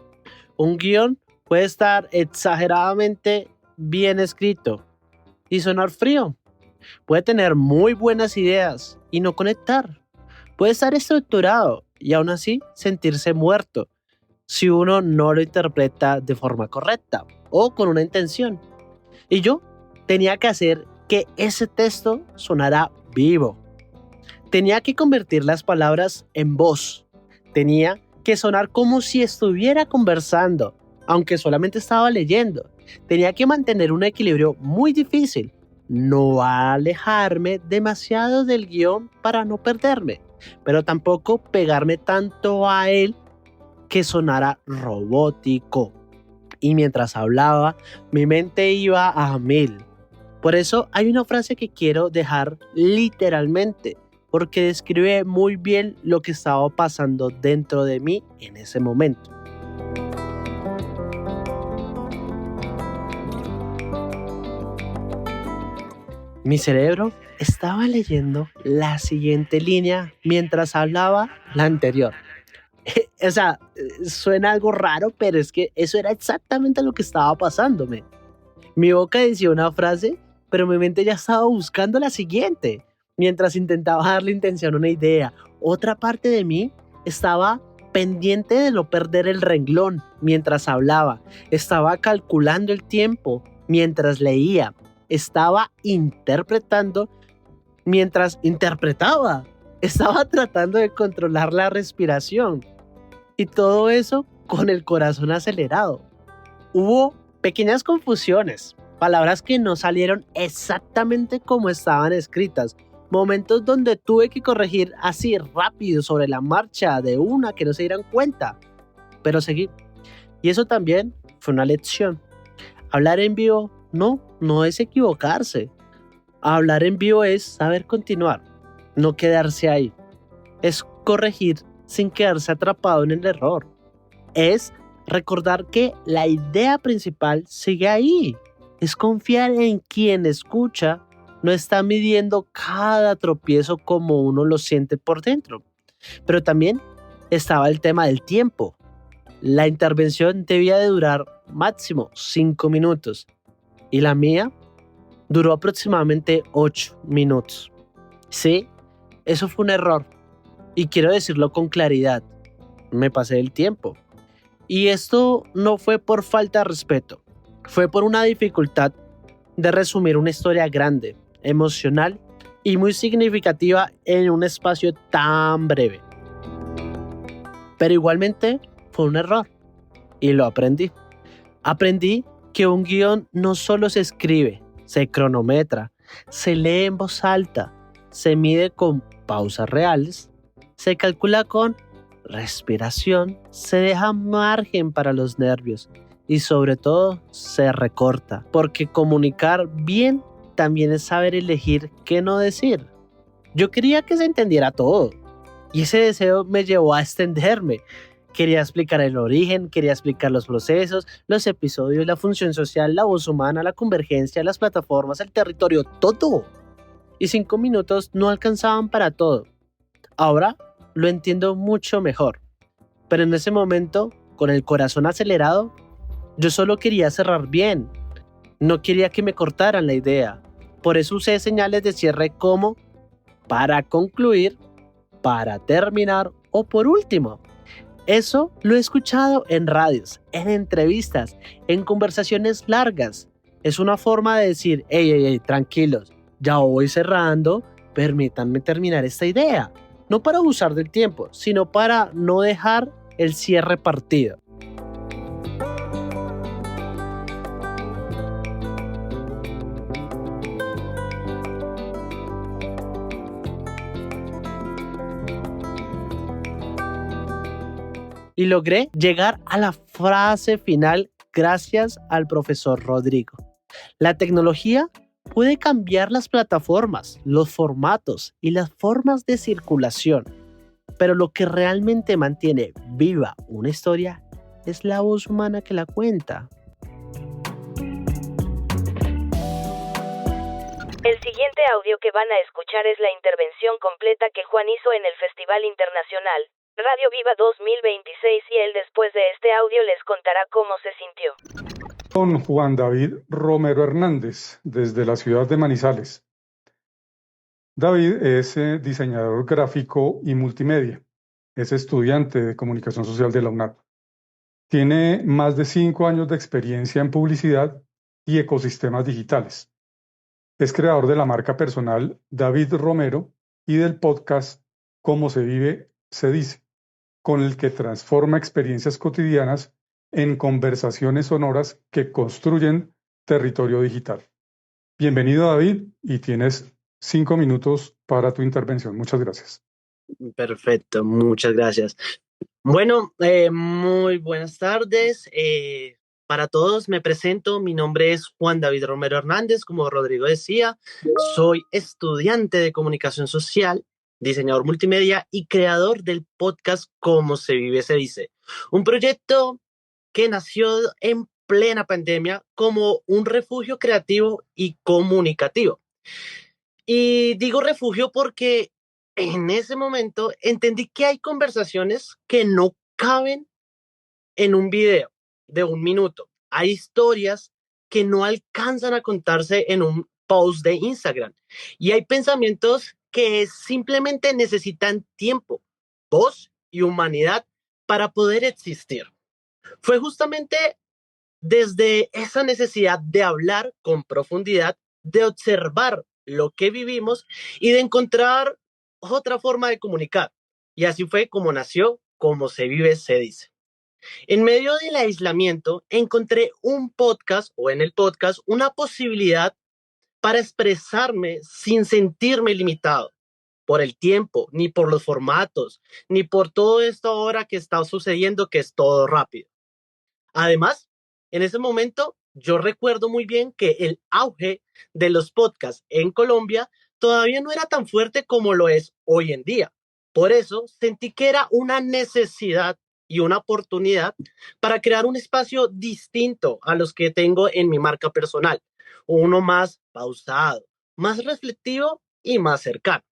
Un guión puede estar exageradamente bien escrito y sonar frío. Puede tener muy buenas ideas y no conectar. Puede estar estructurado y aún así sentirse muerto si uno no lo interpreta de forma correcta o con una intención. Y yo tenía que hacer que ese texto sonara vivo. Tenía que convertir las palabras en voz. Tenía que sonar como si estuviera conversando, aunque solamente estaba leyendo. Tenía que mantener un equilibrio muy difícil. No alejarme demasiado del guión para no perderme, pero tampoco pegarme tanto a él que sonara robótico. Y mientras hablaba, mi mente iba a 1000. Por eso hay una frase que quiero dejar literalmente, porque describe muy bien lo que estaba pasando dentro de mí en ese momento. Mi cerebro estaba leyendo la siguiente línea mientras hablaba la anterior. O sea, suena algo raro, pero es que eso era exactamente lo que estaba pasándome. Mi boca decía una frase, pero mi mente ya estaba buscando la siguiente. Mientras intentaba darle intención a una idea, otra parte de mí estaba pendiente de no perder el renglón mientras hablaba. Estaba calculando el tiempo mientras leía. Estaba interpretando mientras interpretaba. Estaba tratando de controlar la respiración. Y todo eso con el corazón acelerado. Hubo pequeñas confusiones, palabras que no salieron exactamente como estaban escritas. Momentos donde tuve que corregir así rápido sobre la marcha de una que no se dieran cuenta. Pero seguí. Y eso también fue una lección. Hablar en vivo no es equivocarse. Hablar en vivo es saber continuar, no quedarse ahí. Es corregir sin quedarse atrapado en el error. Es recordar que la idea principal sigue ahí. Es confiar en quien escucha. No está midiendo cada tropiezo como uno lo siente por dentro. Pero también estaba el tema del tiempo. La intervención debía de durar máximo 5 minutos. Y la mía duró aproximadamente 8 minutos. Sí, eso fue un error. Y quiero decirlo con claridad. Me pasé el tiempo. Y esto no fue por falta de respeto. Fue por una dificultad de resumir una historia grande, emocional y muy significativa en un espacio tan breve. Pero igualmente fue un error y lo aprendí. Aprendí que un guión no solo se escribe, se cronometra, se lee en voz alta, se mide con pausas reales, se calcula con respiración, se deja margen para los nervios y sobre todo se recorta, porque comunicar bien también es saber elegir qué no decir. Yo quería que se entendiera todo y ese deseo me llevó a extenderme. Quería explicar el origen, quería explicar los procesos, los episodios, la función social, la voz humana, la convergencia, las plataformas, el territorio, todo. Y 5 minutos no alcanzaban para todo. Ahora lo entiendo mucho mejor. Pero en ese momento, con el corazón acelerado, yo solo quería cerrar bien. No quería que me cortaran la idea. Por eso usé señales de cierre como para concluir, para terminar o por último. Eso lo he escuchado en radios, en entrevistas, en conversaciones largas. Es una forma de decir, hey, tranquilos, ya voy cerrando, permítanme terminar esta idea. No para abusar del tiempo, sino para no dejar el cierre partido. Y logré llegar a la frase final gracias al profesor Rodrigo. La tecnología puede cambiar las plataformas, los formatos y las formas de circulación, pero lo que realmente mantiene viva una historia es la voz humana que la cuenta. El siguiente audio que van a escuchar es la intervención completa que Juan hizo en el Festival Internacional Radio Viva 2026 y él después de este audio les contará cómo se sintió. Don Juan David Romero Hernández, desde la ciudad de Manizales. David es diseñador gráfico y multimedia. Es estudiante de comunicación social de la UNAP. Tiene más de 5 años de experiencia en publicidad y ecosistemas digitales. Es creador de la marca personal David Romero y del podcast Cómo se vive, se dice, con el que transforma experiencias cotidianas en conversaciones sonoras que construyen territorio digital. Bienvenido, David, y tienes 5 minutos para tu intervención. Muchas gracias. Perfecto, muchas gracias. Bueno, muy buenas tardes. Para todos me presento, mi nombre es Juan David Romero Hernández, como Rodrigo decía, soy estudiante de comunicación social, diseñador multimedia y creador del podcast Cómo se vive, se dice, un proyecto que nació en plena pandemia como un refugio creativo y comunicativo. Y digo refugio porque en ese momento entendí que hay conversaciones que no caben en un video de 1 minuto. Hay historias que no alcanzan a contarse en un post de Instagram. Y hay pensamientos que simplemente necesitan tiempo, voz y humanidad para poder existir. Fue justamente desde esa necesidad de hablar con profundidad, de observar lo que vivimos y de encontrar otra forma de comunicar. Y así fue como nació Cómo se vive, se dice. En medio del aislamiento, encontré un podcast o en el podcast una posibilidad para expresarme sin sentirme limitado por el tiempo, ni por los formatos, ni por todo esto ahora que está sucediendo, que es todo rápido. Además, en ese momento, yo recuerdo muy bien que el auge de los podcasts en Colombia todavía no era tan fuerte como lo es hoy en día. Por eso sentí que era una necesidad y una oportunidad para crear un espacio distinto a los que tengo en mi marca personal. Uno más pausado, más reflexivo y más cercano.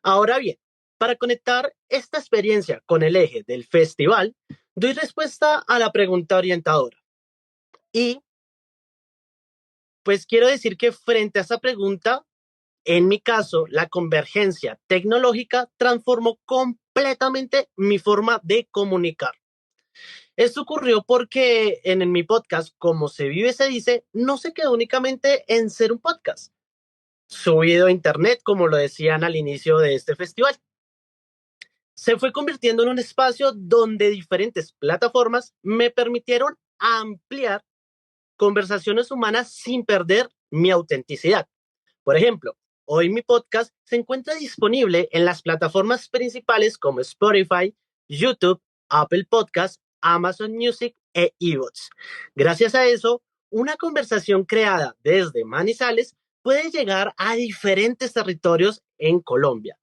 Ahora bien, para conectar esta experiencia con el eje del festival, doy respuesta a la pregunta orientadora. Y pues quiero decir que frente a esa pregunta, en mi caso, la convergencia tecnológica transformó completamente mi forma de comunicar. Esto ocurrió porque en mi podcast, Cómo se vive, se dice, no se quedó únicamente en ser un podcast subido a internet, como lo decían al inicio de este festival. Se fue convirtiendo en un espacio donde diferentes plataformas me permitieron ampliar conversaciones humanas sin perder mi autenticidad. Por ejemplo, hoy mi podcast se encuentra disponible en las plataformas principales como Spotify, YouTube, Apple Podcasts, Amazon Music e iVoox. Gracias a eso, una conversación creada desde Manizales puede llegar a diferentes territorios en Colombia,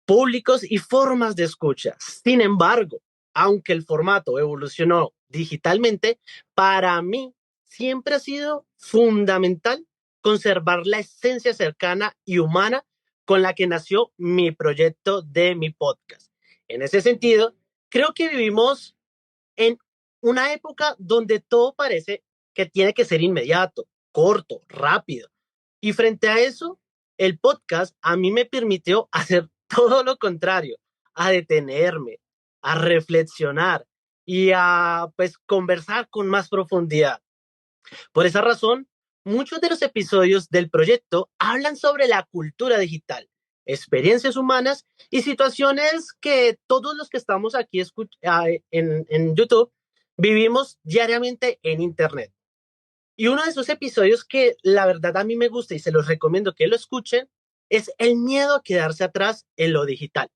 públicos y formas de escucha. Sin embargo, aunque el formato evolucionó digitalmente, para mí siempre ha sido fundamental conservar la esencia cercana y humana con la que nació mi proyecto de mi podcast. En ese sentido, creo que vivimos en una época donde todo parece que tiene que ser inmediato, corto, rápido. Y frente a eso, el podcast a mí me permitió hacer todo lo contrario, a detenerme, a reflexionar y a pues conversar con más profundidad. Por esa razón, muchos de los episodios del proyecto hablan sobre la cultura digital, experiencias humanas y situaciones que todos los que estamos aquí en YouTube vivimos diariamente en Internet. Y uno de esos episodios que la verdad a mí me gusta y se los recomiendo que lo escuchen es el miedo a quedarse atrás en lo digital.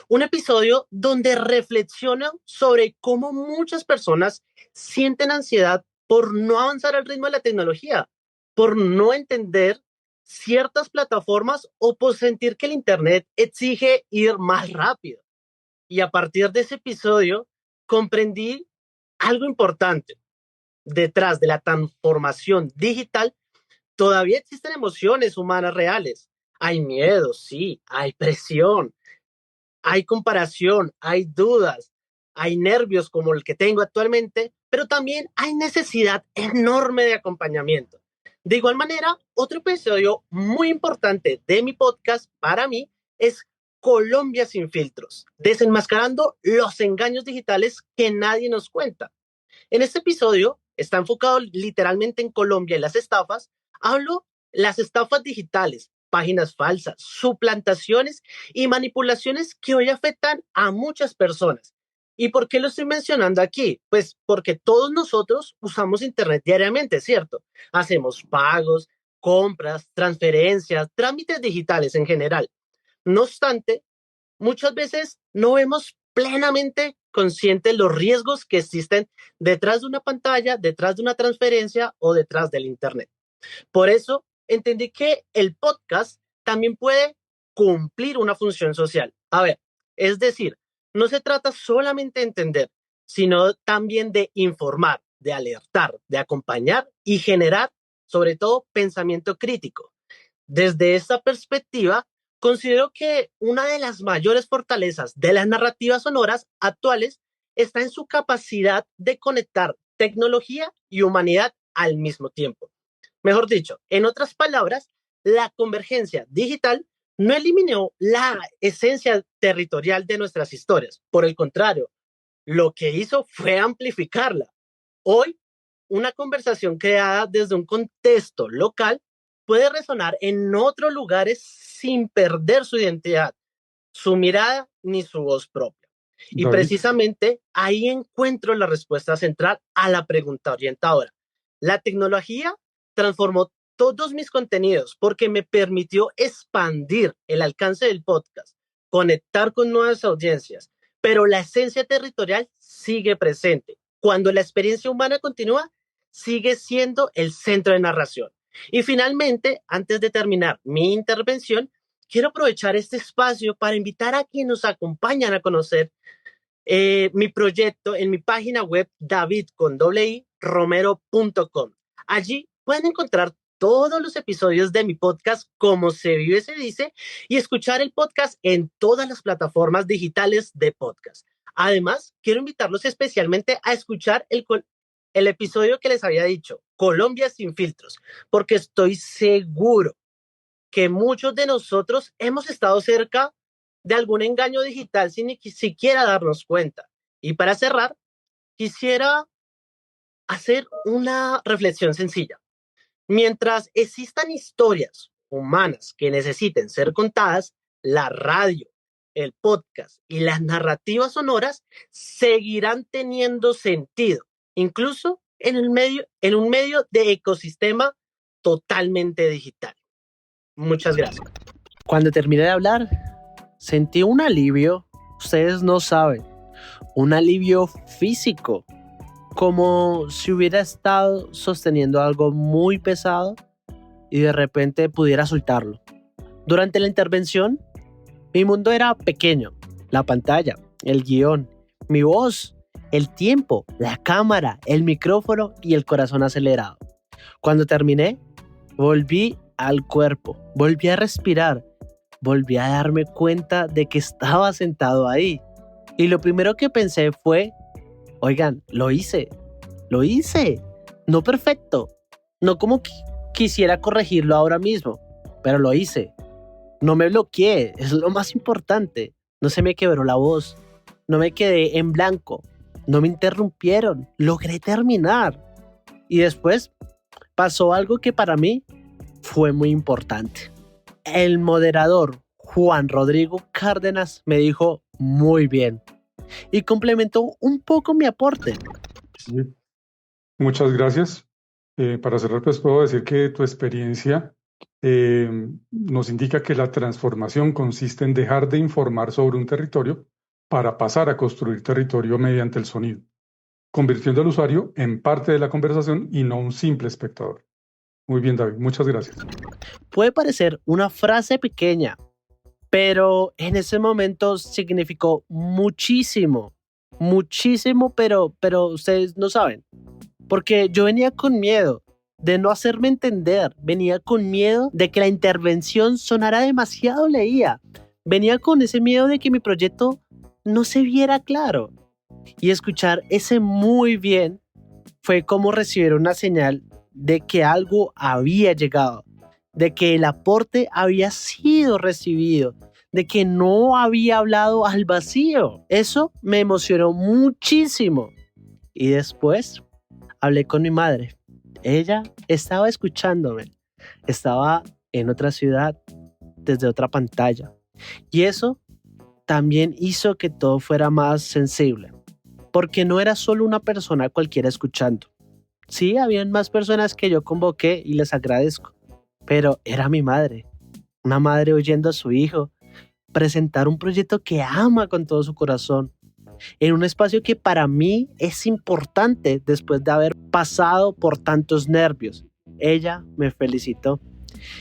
Un episodio donde reflexiono sobre cómo muchas personas sienten ansiedad por no avanzar al ritmo de la tecnología, por no entender ciertas plataformas o por sentir que el Internet exige ir más rápido. Y a partir de ese episodio comprendí algo importante. Detrás de la transformación digital todavía existen emociones humanas reales. Hay miedo, sí, hay presión, hay comparación, hay dudas, hay nervios como el que tengo actualmente, pero también hay necesidad enorme de acompañamiento. De igual manera, otro episodio muy importante de mi podcast para mí es Colombia sin filtros, desenmascarando los engaños digitales que nadie nos cuenta. En este episodio está enfocado literalmente en Colombia y las estafas. Hablo las estafas digitales, páginas falsas, suplantaciones y manipulaciones que hoy afectan a muchas personas. ¿Y por qué lo estoy mencionando aquí? Pues porque todos nosotros usamos Internet diariamente, ¿cierto? Hacemos pagos, compras, transferencias, trámites digitales en general. No obstante, muchas veces no vemos plenamente conscientes los riesgos que existen detrás de una pantalla, detrás de una transferencia o detrás del Internet. Por eso entendí que el podcast también puede cumplir una función social. A ver, es decir, no se trata solamente de entender, sino también de informar, de alertar, de acompañar y generar, sobre todo, pensamiento crítico. Desde esta perspectiva, considero que una de las mayores fortalezas de las narrativas sonoras actuales está en su capacidad de conectar tecnología y humanidad al mismo tiempo. Mejor dicho, en otras palabras, la convergencia digital no eliminó la esencia territorial de nuestras historias. Por el contrario, lo que hizo fue amplificarla. Hoy, una conversación creada desde un contexto local puede resonar en otros lugares sin perder su identidad, su mirada ni su voz propia. Y David, precisamente ahí encuentro la respuesta central a la pregunta orientadora. La tecnología transformó todos mis contenidos porque me permitió expandir el alcance del podcast, conectar con nuevas audiencias, pero la esencia territorial sigue presente. Cuando la experiencia humana continúa, sigue siendo el centro de narración. Y finalmente, antes de terminar mi intervención, quiero aprovechar este espacio para invitar a quienes nos acompañan a conocer mi proyecto en mi página web davidromero.com. Allí pueden encontrar todos los episodios de mi podcast Como se vive se dice y escuchar el podcast en todas las plataformas digitales de podcast. Además, quiero invitarlos especialmente a escuchar el episodio que les había dicho, Colombia sin filtros, porque estoy seguro que muchos de nosotros hemos estado cerca de algún engaño digital sin ni siquiera darnos cuenta. Y para cerrar, quisiera hacer una reflexión sencilla. Mientras existan historias humanas que necesiten ser contadas, la radio, el podcast y las narrativas sonoras seguirán teniendo sentido, incluso en un medio de ecosistema totalmente digital. Muchas gracias. Cuando terminé de hablar, sentí un alivio Ustedes no saben, un alivio físico, como si hubiera estado sosteniendo algo muy pesado y de repente pudiera soltarlo. Durante la intervención, mi mundo era pequeño. La pantalla, el guión, mi voz, el tiempo, la cámara, el micrófono y el corazón acelerado. Cuando terminé, volví al cuerpo, volví a respirar, volví a darme cuenta de que estaba sentado ahí. Y lo primero que pensé fue, oigan, lo hice, no perfecto, no como quisiera corregirlo ahora mismo, pero lo hice. No me bloqueé, es lo más importante. No se me quebró la voz, no me quedé en blanco, no me interrumpieron, logré terminar. Y después pasó algo que para mí fue muy importante. El moderador Juan Rodrigo Cárdenas me dijo muy bien y complementó un poco mi aporte. Sí. Muchas gracias. Para cerrar, pues puedo decir que tu experiencia nos indica que la transformación consiste en dejar de informar sobre un territorio para pasar a construir territorio mediante el sonido, convirtiendo al usuario en parte de la conversación y no un simple espectador. Muy bien, David, muchas gracias. Puede parecer una frase pequeña, pero en ese momento significó muchísimo, pero ustedes no saben, porque yo venía con miedo de no hacerme entender, venía con miedo de que la intervención sonara demasiado leída, venía con ese miedo de que mi proyecto no se viera claro. Y escuchar ese muy bien fue como recibir una señal de que algo había llegado, de que el aporte había sido recibido, de que no había hablado al vacío. Eso me emocionó muchísimo. Y después hablé con mi madre. Ella estaba escuchándome. Estaba en otra ciudad, desde otra pantalla. Y eso también hizo que todo fuera más sensible. Porque no era solo una persona cualquiera escuchando. Sí, habían más personas que yo convoqué y les agradezco. Pero era mi madre. Una madre oyendo a su hijo presentar un proyecto que ama con todo su corazón, en un espacio que para mí es importante después de haber pasado por tantos nervios. Ella me felicitó.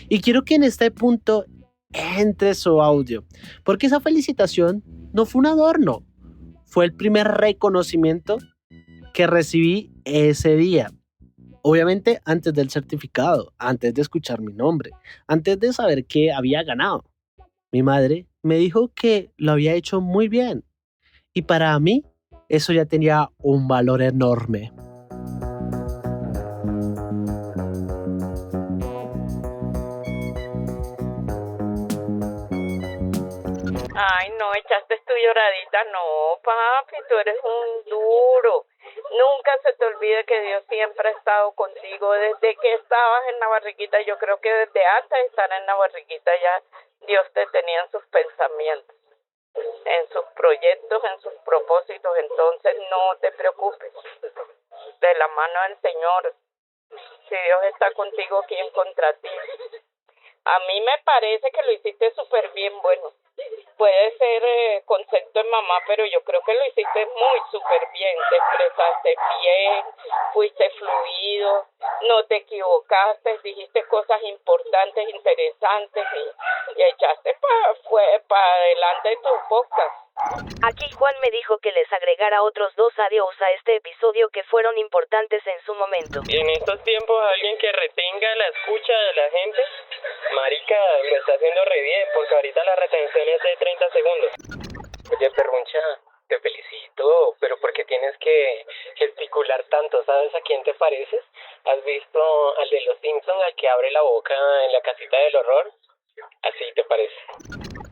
Y quiero que en este punto entre su audio, porque esa felicitación no fue un adorno, fue el primer reconocimiento que recibí ese día. Obviamente antes del certificado, antes de escuchar mi nombre, antes de saber que había ganado. Mi madre me dijo que lo había hecho muy bien y para mí eso ya tenía un valor enorme. Ay, no, echaste tu lloradita. No, papi, tú eres un duro. Nunca se te olvide que Dios siempre ha estado contigo. Desde que estabas en la barriguita, yo creo que desde antes de estar en la barriguita ya Dios te tenía en sus pensamientos, en sus proyectos, en sus propósitos. Entonces no te preocupes. De la mano del Señor, si Dios está contigo, ¿quién contra ti? A mí me parece que lo hiciste súper bien. Bueno, puede ser concepto de mamá, pero yo creo que lo hiciste muy súper bien. Te expresaste bien, fuiste fluido, no te equivocaste, dijiste cosas importantes, interesantes y echaste para adelante tu podcast. Aquí Juan me dijo que les agregara otros 2 audios a este episodio que fueron importantes en su momento. Y en estos tiempos alguien que retenga la escucha de la gente, marica, lo está haciendo re bien, porque ahorita la retención es de 30 segundos. Oye, perruncha, te felicito, pero ¿por qué tienes que gesticular tanto? ¿Sabes a quién te pareces? ¿Has visto al de los Simpsons, al que abre la boca en la casita del horror? Así te parece.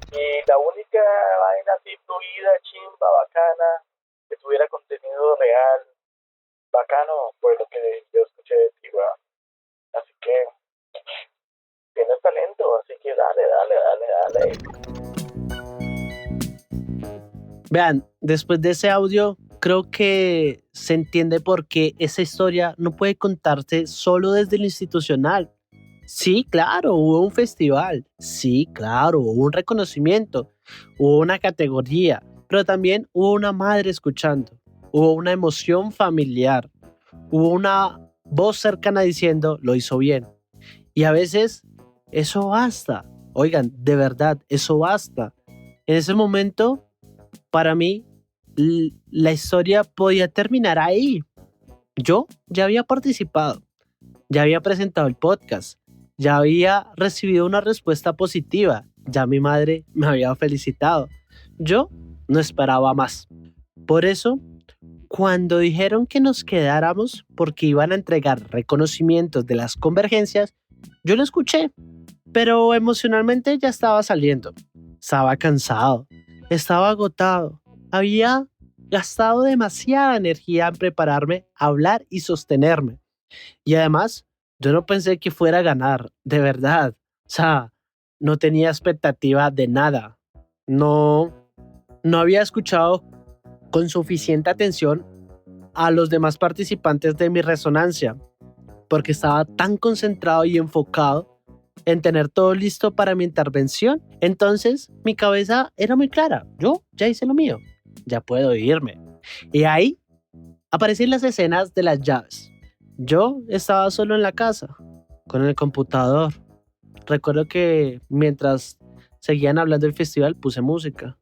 Y la única vaina así fluida, chimba, bacana, que tuviera contenido real, bacano, fue lo que yo escuché de ti, weón. Así que tienes talento, así que dale. Vean, después de ese audio, creo que se entiende por qué esa historia no puede contarse solo desde lo institucional. Sí, claro, hubo un festival. Sí, claro, hubo un reconocimiento. Hubo una categoría. pero también hubo una madre escuchando, hubo una emoción familiar, hubo una voz cercana diciendo, lo hizo bien. Y a veces eso basta. Oigan, de verdad, eso basta. En ese momento, para mí, la historia podía terminar ahí. Yo ya había participado, ya había presentado el podcast, ya había recibido una respuesta positiva, ya mi madre me había felicitado. Yo no esperaba más. Por eso, cuando dijeron que nos quedáramos porque iban a entregar reconocimientos de las convergencias, yo lo escuché, pero emocionalmente ya estaba saliendo. Estaba cansado, estaba agotado, había gastado demasiada energía en prepararme, hablar y sostenerme. Y además, yo no pensé que fuera a ganar, de verdad. O sea, no tenía expectativa de nada. No había escuchado con suficiente atención a los demás participantes de mi resonancia, porque estaba tan concentrado y enfocado en tener todo listo para mi intervención. Entonces, mi cabeza era muy clara. Yo ya hice lo mío, ya puedo irme. Y ahí aparecen las escenas de las llaves. Yo estaba solo en la casa, con el computador. Recuerdo que mientras seguían hablando del festival, puse música.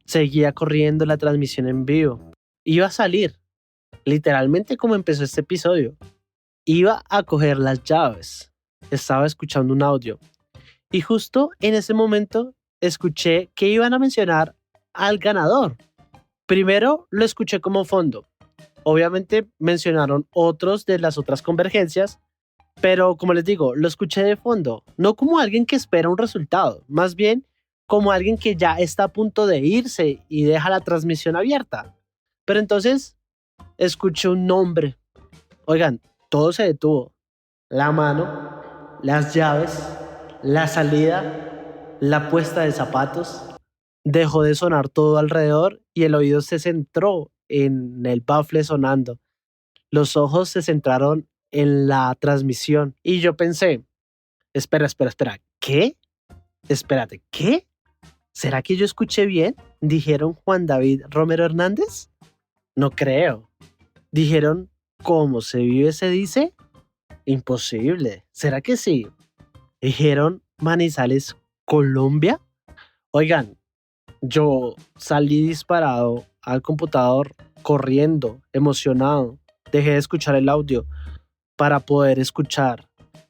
Seguía corriendo la transmisión en vivo. Iba a salir, literalmente como empezó este episodio. Iba a coger las llaves. Estaba escuchando un audio. Y justo en ese momento escuché que iban a mencionar al ganador. Primero lo escuché como fondo. Obviamente mencionaron otros de las otras convergencias, pero como les digo, lo escuché de fondo, no como alguien que espera un resultado, más bien como alguien que ya está a punto de irse y deja la transmisión abierta. Pero entonces escuché un nombre. Oigan, todo se detuvo. La mano, las llaves, la salida, la puesta de zapatos. Dejó de sonar todo alrededor y el oído se centró en el bafle sonando. Los ojos se centraron en la transmisión y yo pensé, espera, ¿qué? Espérate, ¿qué? ¿Será que yo escuché bien? ¿Dijeron Juan David Romero Hernández? No creo. ¿Dijeron cómo se vive se dice? Imposible. ¿Será que sí? ¿Dijeron Manizales, Colombia? Oigan, yo salí disparado al computador, corriendo, emocionado. Dejé de escuchar el audio para poder escuchar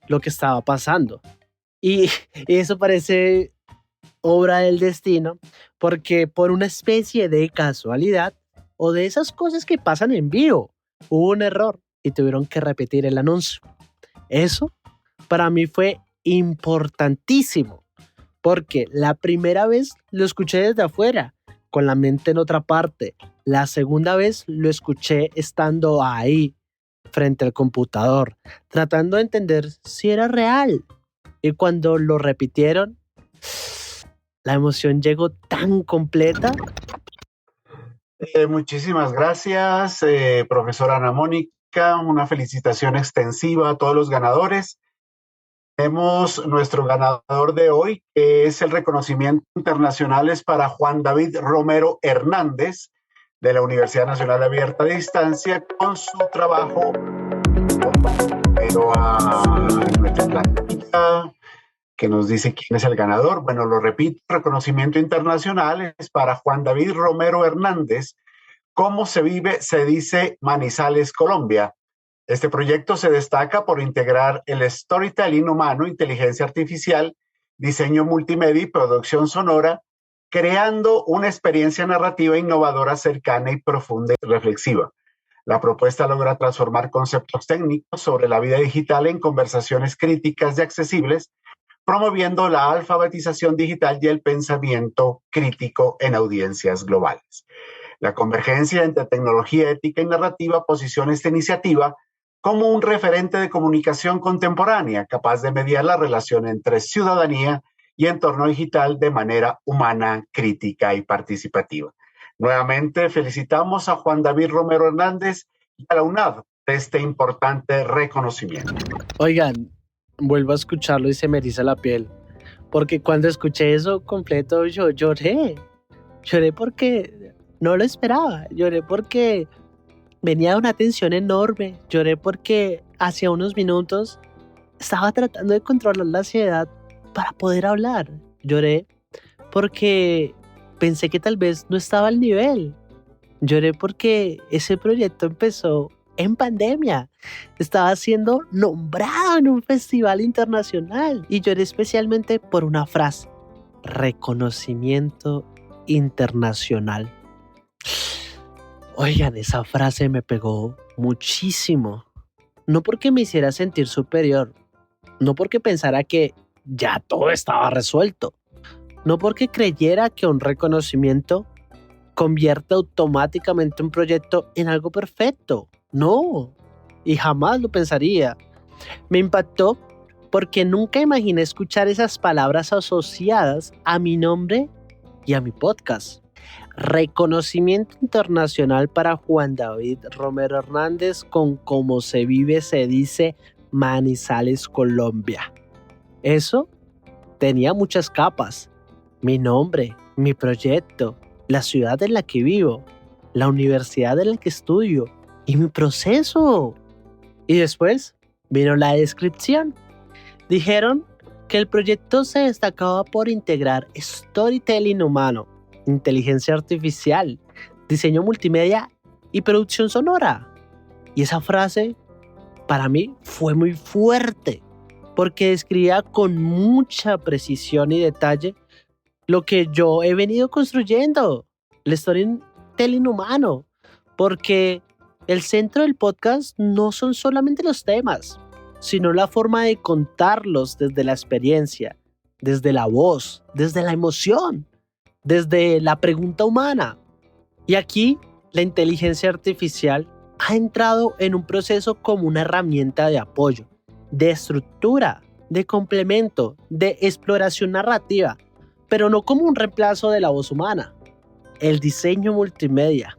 lo que estaba pasando. Y eso parece obra del destino, porque por una especie de casualidad o de esas cosas que pasan en vivo, hubo un error y tuvieron que repetir el anuncio. Eso para mí fue importantísimo, porque la primera vez lo escuché desde afuera, con la mente en otra parte. La segunda vez lo escuché estando ahí, frente al computador, tratando de entender si era real. Y cuando lo repitieron, la emoción llegó tan completa. Muchísimas gracias, profesora Ana Mónica. Una felicitación extensiva a todos los ganadores. Tenemos nuestro ganador de hoy, que es el reconocimiento internacional para Juan David Romero Hernández, de la Universidad Nacional Abierta de Distancia, con su trabajo. Pero a nuestra plantilla que nos dice quién es el ganador. Bueno, lo repito, reconocimiento internacional es para Juan David Romero Hernández. ¿Cómo se vive? Se dice Manizales, Colombia. Este proyecto se destaca por integrar el storytelling humano, inteligencia artificial, diseño multimedia y producción sonora, creando una experiencia narrativa innovadora, cercana y profunda y reflexiva. La propuesta logra transformar conceptos técnicos sobre la vida digital en conversaciones críticas y accesibles, promoviendo la alfabetización digital y el pensamiento crítico en audiencias globales. La convergencia entre tecnología, ética y narrativa posiciona esta iniciativa como un referente de comunicación contemporánea, capaz de mediar la relación entre ciudadanía y entorno digital de manera humana, crítica y participativa. Nuevamente felicitamos a Juan David Romero Hernández y a la UNAV de este importante reconocimiento. Oigan, vuelvo a escucharlo y se me eriza la piel, porque cuando escuché eso completo yo lloré porque no lo esperaba. Lloré porque venía de una tensión enorme. Lloré porque hace unos minutos estaba tratando de controlar la ansiedad para poder hablar. Lloré porque pensé que tal vez no estaba al nivel. Lloré porque ese proyecto empezó en pandemia. Estaba siendo nombrado en un festival internacional. Y lloré especialmente por una frase: reconocimiento internacional. Oigan, esa frase me pegó muchísimo. No porque me hiciera sentir superior, no porque pensara que ya todo estaba resuelto, no porque creyera que un reconocimiento convierte automáticamente un proyecto en algo perfecto. No, y jamás lo pensaría. Me impactó porque nunca imaginé escuchar esas palabras asociadas a mi nombre y a mi podcast. Reconocimiento internacional para Juan David Romero Hernández con Cómo se vive se dice Manizales, Colombia. Eso tenía muchas capas. Mi nombre, mi proyecto, la ciudad en la que vivo, la universidad en la que estudio y mi proceso. Y después vino la descripción. Dijeron que el proyecto se destacaba por integrar storytelling humano, inteligencia artificial, diseño multimedia y producción sonora. Y esa frase para mí fue muy fuerte porque describía con mucha precisión y detalle lo que yo he venido construyendo, el storytelling humano, porque el centro del podcast no son solamente los temas, sino la forma de contarlos desde la experiencia, desde la voz, desde la emoción, desde la pregunta humana. Y aquí la inteligencia artificial ha entrado en un proceso como una herramienta de apoyo, de estructura, de complemento, de exploración narrativa, pero no como un reemplazo de la voz humana. El diseño multimedia,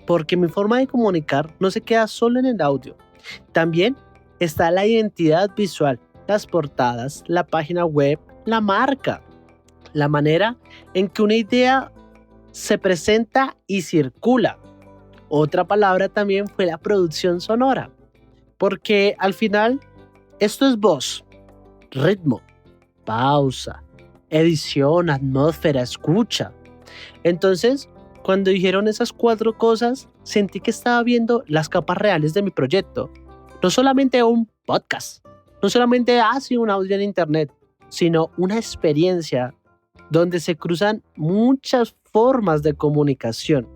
porque mi forma de comunicar no se queda solo en el audio. También está la identidad visual, las portadas, la página web, la marca, la manera en que una idea se presenta y circula. Otra palabra también fue la producción sonora, porque al final esto es voz, ritmo, pausa, edición, atmósfera, escucha. Entonces, cuando dijeron esas 4 cosas, sentí que estaba viendo las capas reales de mi proyecto. No solamente un podcast, no solamente un audio en internet, sino una experiencia donde se cruzan muchas formas de comunicación.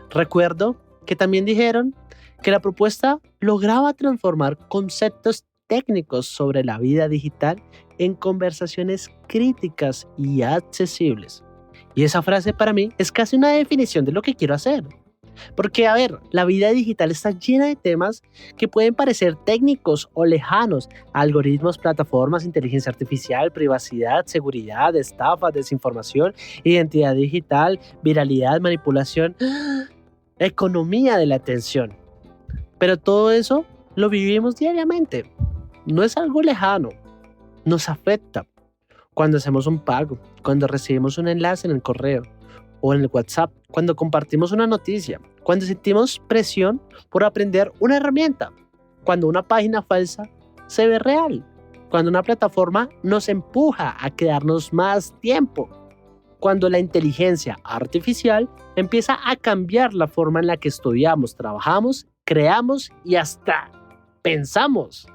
Recuerdo que también dijeron que la propuesta lograba transformar conceptos técnicos sobre la vida digital en conversaciones críticas y accesibles. Y esa frase para mí es casi una definición de lo que quiero hacer. Porque, la vida digital está llena de temas que pueden parecer técnicos o lejanos: algoritmos, plataformas, inteligencia artificial, privacidad, seguridad, estafa, desinformación, identidad digital, viralidad, manipulación, economía de la atención. Pero todo eso lo vivimos diariamente. No es algo lejano. Nos afecta cuando hacemos un pago, cuando recibimos un enlace en el correo o en el WhatsApp, cuando compartimos una noticia, cuando sentimos presión por aprender una herramienta, cuando una página falsa se ve real, cuando una plataforma nos empuja a quedarnos más tiempo, cuando la inteligencia artificial empieza a cambiar la forma en la que estudiamos, trabajamos, creamos y hasta pensamos.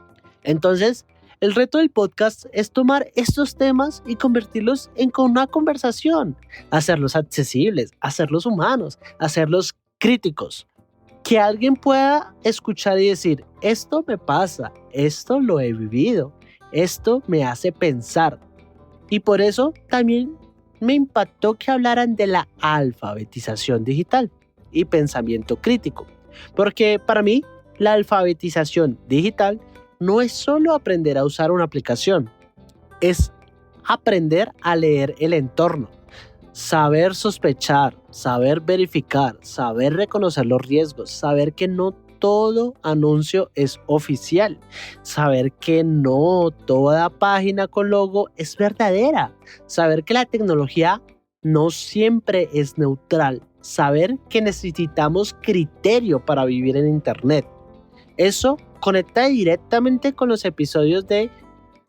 Entonces, el reto del podcast es tomar estos temas y convertirlos en una conversación, hacerlos accesibles, hacerlos humanos, hacerlos críticos. Que alguien pueda escuchar y decir: esto me pasa, esto lo he vivido, esto me hace pensar. Y por eso también me impactó que hablaran de la alfabetización digital y pensamiento crítico. Porque para mí, la alfabetización digital no es solo aprender a usar una aplicación, es aprender a leer el entorno, saber sospechar, saber verificar, saber reconocer los riesgos, saber que no todo anuncio es oficial, saber que no toda página con logo es verdadera, saber que la tecnología no siempre es neutral, saber que necesitamos criterio para vivir en Internet. Eso conecta directamente con los episodios de,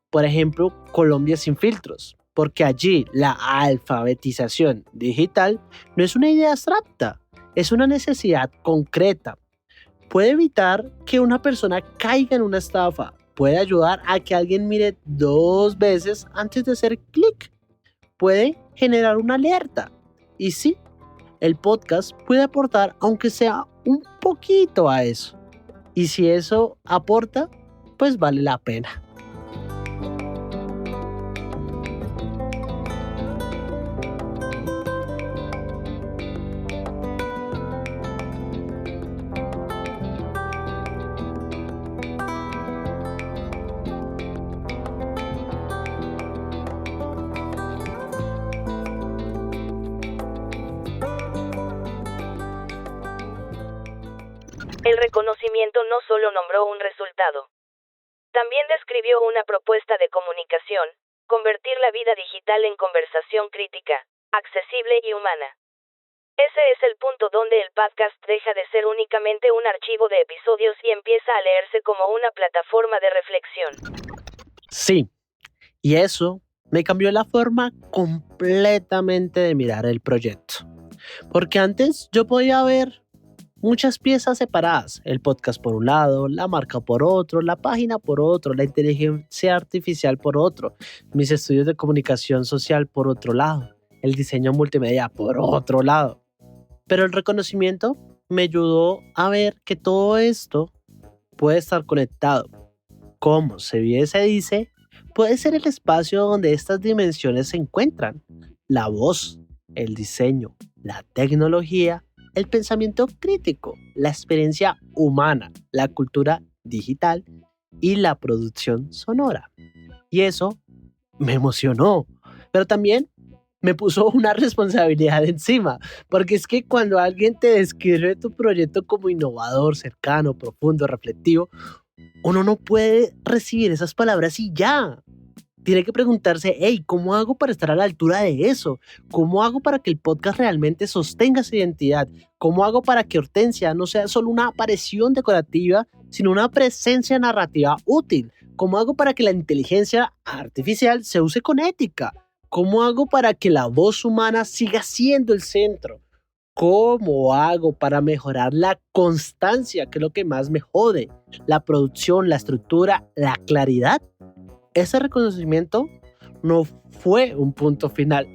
por ejemplo, Colombia sin filtros, porque allí la alfabetización digital no es una idea abstracta, es una necesidad concreta. Puede evitar que una persona caiga en una estafa, puede ayudar a que alguien mire 2 veces antes de hacer clic, puede generar una alerta. Y sí, el podcast puede aportar, aunque sea un poquito a eso. Y si eso aporta, pues vale la pena. El reconocimiento no solo nombró un resultado. También describió una propuesta de comunicación, convertir la vida digital en conversación crítica, accesible y humana. Ese es el punto donde el podcast deja de ser únicamente un archivo de episodios y empieza a leerse como una plataforma de reflexión. Sí, y eso me cambió la forma completamente de mirar el proyecto. Porque antes yo podía ver muchas piezas separadas, el podcast por un lado, la marca por otro, la página por otro, la inteligencia artificial por otro, mis estudios de comunicación social por otro lado, el diseño multimedia por otro lado. Pero el reconocimiento me ayudó a ver que todo esto puede estar conectado. Como se vive se dice, puede ser el espacio donde estas dimensiones se encuentran. La voz, el diseño, la tecnología, el pensamiento crítico, la experiencia humana, la cultura digital y la producción sonora. Y eso me emocionó, pero también me puso una responsabilidad encima, porque es que cuando alguien te describe tu proyecto como innovador, cercano, profundo, reflectivo, uno no puede recibir esas palabras y ya. Tiene que preguntarse, hey, ¿cómo hago para estar a la altura de eso? ¿Cómo hago para que el podcast realmente sostenga esa identidad? ¿Cómo hago para que Hortensia no sea solo una aparición decorativa, sino una presencia narrativa útil? ¿Cómo hago para que la inteligencia artificial se use con ética? ¿Cómo hago para que la voz humana siga siendo el centro? ¿Cómo hago para mejorar la constancia, que es lo que más me jode? La producción, la estructura, la claridad. Ese reconocimiento no fue un punto final,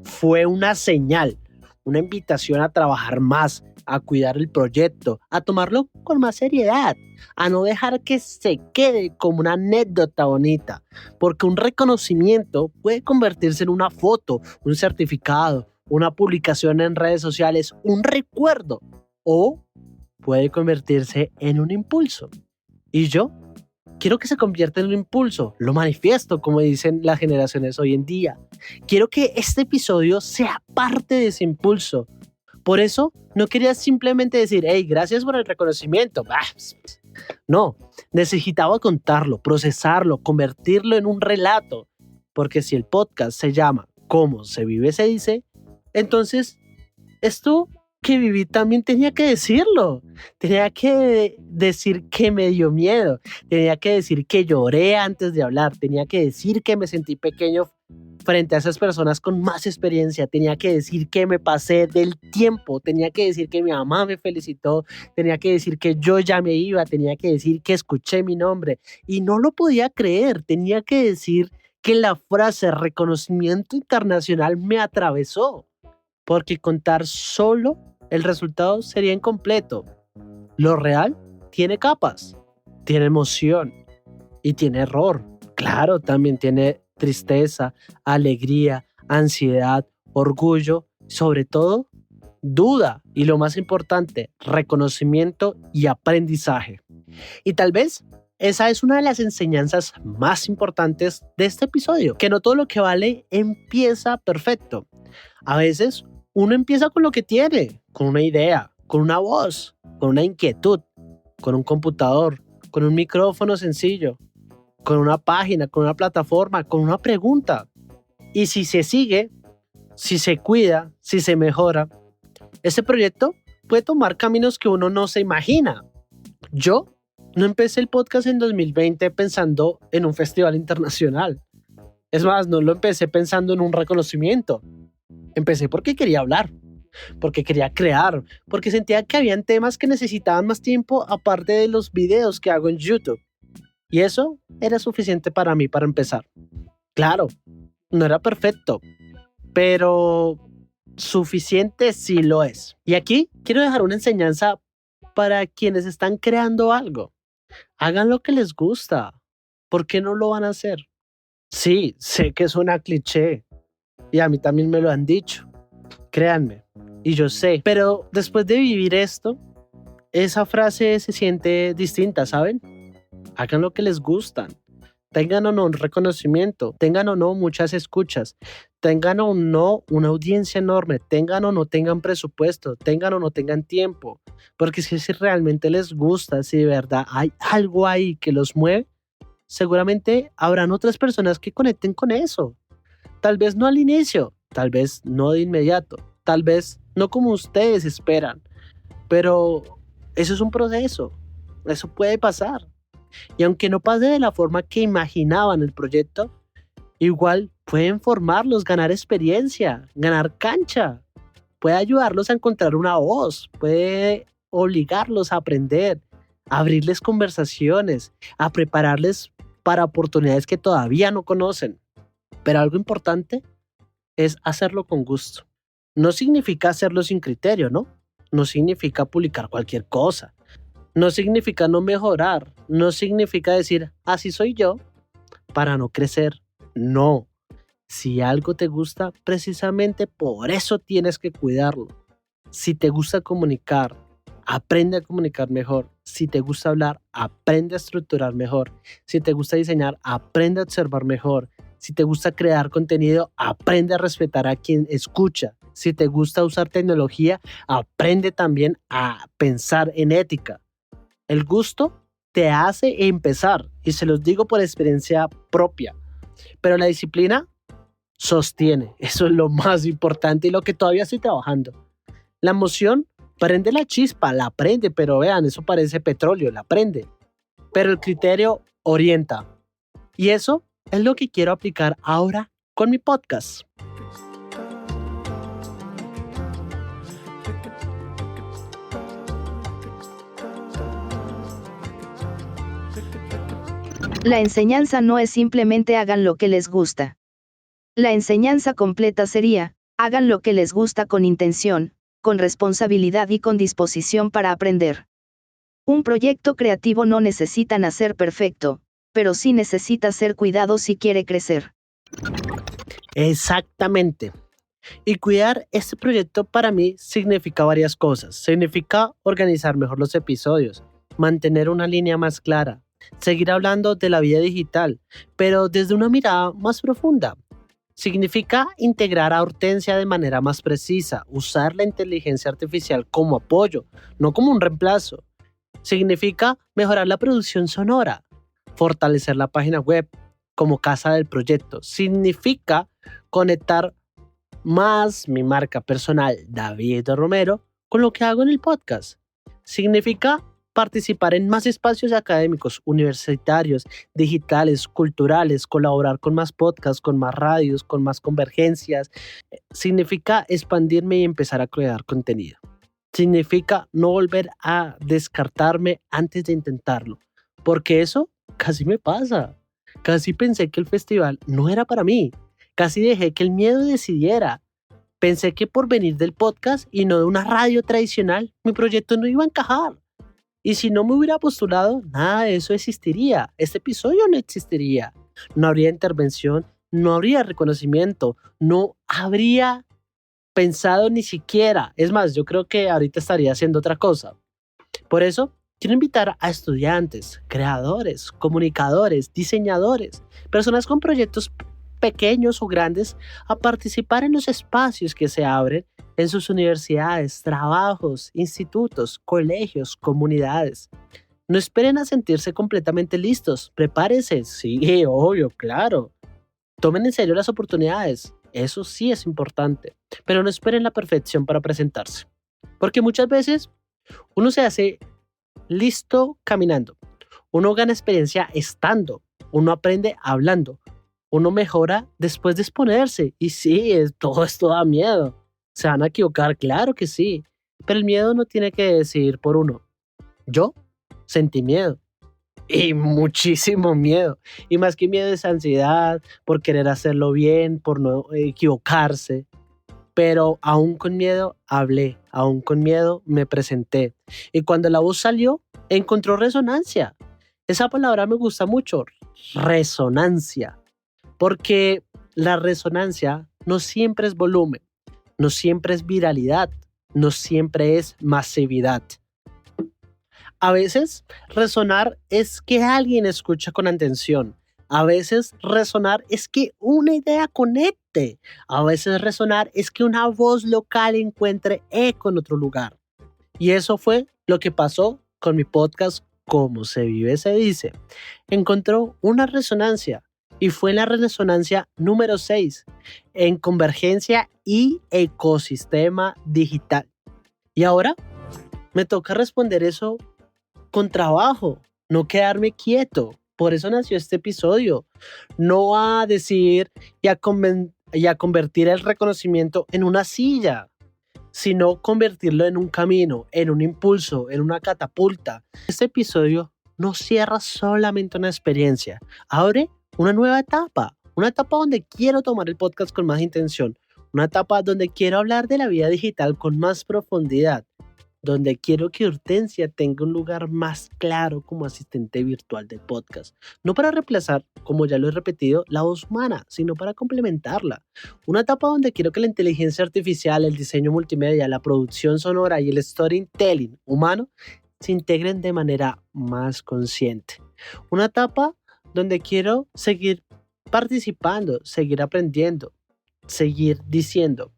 fue una señal, una invitación a trabajar más, a cuidar el proyecto, a tomarlo con más seriedad, a no dejar que se quede como una anécdota bonita, porque un reconocimiento puede convertirse en una foto, un certificado, una publicación en redes sociales, un recuerdo, o puede convertirse en un impulso. Y yo quiero que se convierta en un impulso, lo manifiesto, como dicen las generaciones hoy en día. Quiero que este episodio sea parte de ese impulso. Por eso no quería simplemente decir, hey, gracias por el reconocimiento. No, necesitaba contarlo, procesarlo, convertirlo en un relato. Porque si el podcast se llama ¿Cómo se vive se dice? Entonces, esto que viví también tenía que decirlo. Tenía que decir que me dio miedo. Tenía que decir que lloré antes de hablar. Tenía que decir que me sentí pequeño frente a esas personas con más experiencia. Tenía que decir que me pasé del tiempo. Tenía que decir que mi mamá me felicitó. Tenía que decir que yo ya me iba. Tenía que decir que escuché mi nombre. Y no lo podía creer. Tenía que decir que la frase reconocimiento internacional me atravesó. Porque contar solo el resultado sería incompleto. Lo real tiene capas, tiene emoción y tiene error. Claro, también tiene tristeza, alegría, ansiedad, orgullo, sobre todo duda y lo más importante, reconocimiento y aprendizaje. Y tal vez esa es una de las enseñanzas más importantes de este episodio, que no todo lo que vale empieza perfecto. A veces uno empieza con lo que tiene, con una idea, con una voz, con una inquietud, con un computador, con un micrófono sencillo, con una página, con una plataforma, con una pregunta. Y si se sigue, si se cuida, si se mejora, Este proyecto puede tomar caminos que uno no se imagina. Yo no empecé el podcast en 2020 pensando en un festival internacional. Es más, no lo empecé pensando en un reconocimiento. Empecé porque quería hablar, porque quería crear, porque sentía que habían temas que necesitaban más tiempo aparte de los videos que hago en YouTube. Y eso era suficiente para mí para empezar. Claro, no era perfecto, pero suficiente sí lo es. Y aquí quiero dejar una enseñanza para quienes están creando algo. Hagan lo que les gusta. ¿Por qué no lo van a hacer? Sí, sé que suena cliché y a mí también me lo han dicho. Créanme, y yo sé, pero después de vivir esto, esa frase se siente distinta, ¿saben? Hagan lo que les gustan. Tengan o no un reconocimiento, tengan o no muchas escuchas, tengan o no una audiencia enorme, tengan o no tengan presupuesto, tengan o no tengan tiempo. Porque si realmente les gusta, si de verdad hay algo ahí que los mueve, seguramente habrán otras personas que conecten con eso. Tal vez no al inicio, tal vez no de inmediato, tal vez no como ustedes esperan, pero eso es un proceso, eso puede pasar. Y aunque no pase de la forma que imaginaban el proyecto, igual pueden formarlos, ganar experiencia, ganar cancha, puede ayudarlos a encontrar una voz, puede obligarlos a aprender, a abrirles conversaciones, a prepararles para oportunidades que todavía no conocen. Pero algo importante es hacerlo con gusto. No significa hacerlo sin criterio, ¿no? No significa publicar cualquier cosa. No significa no mejorar. No significa decir, así soy yo, para no crecer. No. Si algo te gusta, precisamente por eso tienes que cuidarlo. Si te gusta comunicar, aprende a comunicar mejor. Si te gusta hablar, aprende a estructurar mejor. Si te gusta diseñar, aprende a observar mejor. Si te gusta crear contenido, aprende a respetar a quien escucha. Si te gusta usar tecnología, aprende también a pensar en ética. El gusto te hace empezar, y se los digo por experiencia propia. Pero la disciplina sostiene. Eso es lo más importante y lo que todavía estoy trabajando. La emoción prende la chispa, la prende, pero vean, eso parece petróleo, la prende. Pero el criterio orienta. Y eso es lo que quiero aplicar ahora con mi podcast. La enseñanza no es simplemente hagan lo que les gusta. La enseñanza completa sería, hagan lo que les gusta con intención, con responsabilidad y con disposición para aprender. Un proyecto creativo no necesita nacer perfecto, pero sí necesita ser cuidado si quiere crecer. Exactamente. Y cuidar este proyecto para mí significa varias cosas. Significa organizar mejor los episodios, mantener una línea más clara, seguir hablando de la vida digital, pero desde una mirada más profunda. Significa integrar a Hortensia de manera más precisa, usar la inteligencia artificial como apoyo, no como un reemplazo. Significa mejorar la producción sonora, fortalecer la página web como casa del proyecto. Significa conectar más mi marca personal, David Romero, con lo que hago en el podcast. Significa participar en más espacios académicos, universitarios, digitales, culturales, colaborar con más podcasts, con más radios, con más convergencias. Significa expandirme y empezar a crear contenido. Significa no volver a descartarme antes de intentarlo, porque eso casi me pasa. Casi pensé que el festival no era para mí. Casi dejé que el miedo decidiera. Pensé que por venir del podcast y no de una radio tradicional, mi proyecto no iba a encajar. Y si no me hubiera postulado, nada de eso existiría. Este episodio no existiría. No habría intervención, no habría reconocimiento, no habría pensado ni siquiera. Es más, yo creo que ahorita estaría haciendo otra cosa. Por eso, quiero invitar a estudiantes, creadores, comunicadores, diseñadores, personas con proyectos pequeños o grandes a participar en los espacios que se abren en sus universidades, trabajos, institutos, colegios, comunidades. No esperen a sentirse completamente listos. Prepárense. Sí, obvio, claro. Tomen en serio las oportunidades. Eso sí es importante. Pero no esperen la perfección para presentarse. Porque muchas veces uno se hace listo caminando, uno gana experiencia estando, uno aprende hablando, uno mejora después de exponerse. Y sí, todo esto da miedo. Se van a equivocar, claro que sí, pero el miedo no tiene que decidir por uno. Yo sentí miedo. Y muchísimo miedo. Y más que miedo es ansiedad por querer hacerlo bien, por no equivocarse. Pero aún con miedo hablé, aún con miedo me presenté. Y cuando la voz salió, encontró resonancia. Esa palabra me gusta mucho, resonancia. Porque la resonancia no siempre es volumen, no siempre es viralidad, no siempre es masividad. A veces resonar es que alguien escucha con atención. A veces resonar es que una idea conecte. A veces resonar es que una voz local encuentre eco en otro lugar. Y eso fue lo que pasó con mi podcast Cómo se vive se dice. Encontró una resonancia y fue en la resonancia número 6 en convergencia y ecosistema digital. Y ahora me toca responder eso con trabajo, no quedarme quieto. Por eso nació este episodio. No a decir y a convertir el reconocimiento en una silla, sino convertirlo en un camino, en un impulso, en una catapulta. Este episodio no cierra solamente una experiencia, abre una nueva etapa. Una etapa donde quiero tomar el podcast con más intención. Una etapa donde quiero hablar de la vida digital con más profundidad, donde quiero que Hortensia tenga un lugar más claro como asistente virtual del podcast. No para reemplazar, como ya lo he repetido, la voz humana, sino para complementarla. Una etapa donde quiero que la inteligencia artificial, el diseño multimedia, la producción sonora y el storytelling humano se integren de manera más consciente. Una etapa donde quiero seguir participando, seguir aprendiendo, seguir diciendo.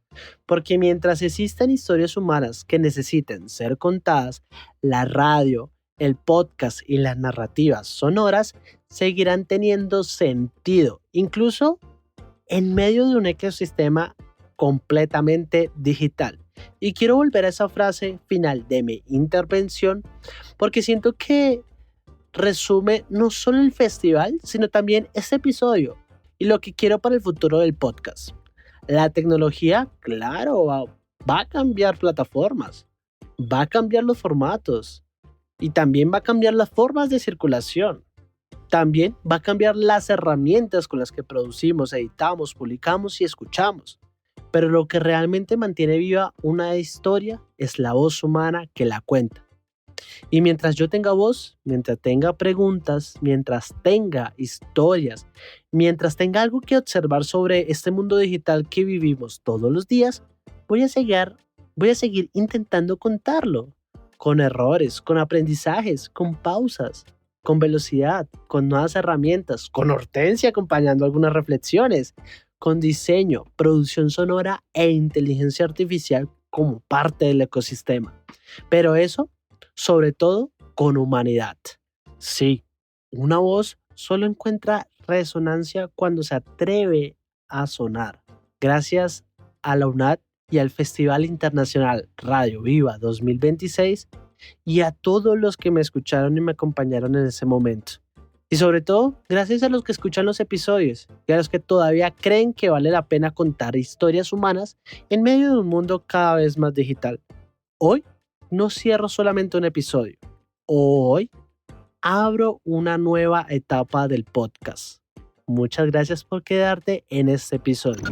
Porque mientras existan historias humanas que necesiten ser contadas, la radio, el podcast y las narrativas sonoras seguirán teniendo sentido, incluso en medio de un ecosistema completamente digital. Y quiero volver a esa frase final de mi intervención porque siento que resume no solo el festival, sino también este episodio y lo que quiero para el futuro del podcast. La tecnología, claro, va a cambiar plataformas, va a cambiar los formatos y también va a cambiar las formas de circulación. También va a cambiar las herramientas con las que producimos, editamos, publicamos y escuchamos. Pero lo que realmente mantiene viva una historia es la voz humana que la cuenta. Y mientras yo tenga voz, mientras tenga preguntas, mientras tenga historias, mientras tenga algo que observar sobre este mundo digital que vivimos todos los días, voy a seguir intentando contarlo, con errores, con aprendizajes, con pausas, con velocidad, con nuevas herramientas, con Hortensia acompañando algunas reflexiones, con diseño, producción sonora e inteligencia artificial como parte del ecosistema. Pero eso, sobre todo, con humanidad. Sí, una voz solo encuentra resonancia cuando se atreve a sonar. Gracias a la UNAD y al Festival Internacional Radio Viva 2026 y a todos los que me escucharon y me acompañaron en ese momento. Y sobre todo, gracias a los que escuchan los episodios y a los que todavía creen que vale la pena contar historias humanas en medio de un mundo cada vez más digital. Hoy no cierro solamente un episodio. Hoy abro una nueva etapa del podcast. Muchas gracias por quedarte en este episodio.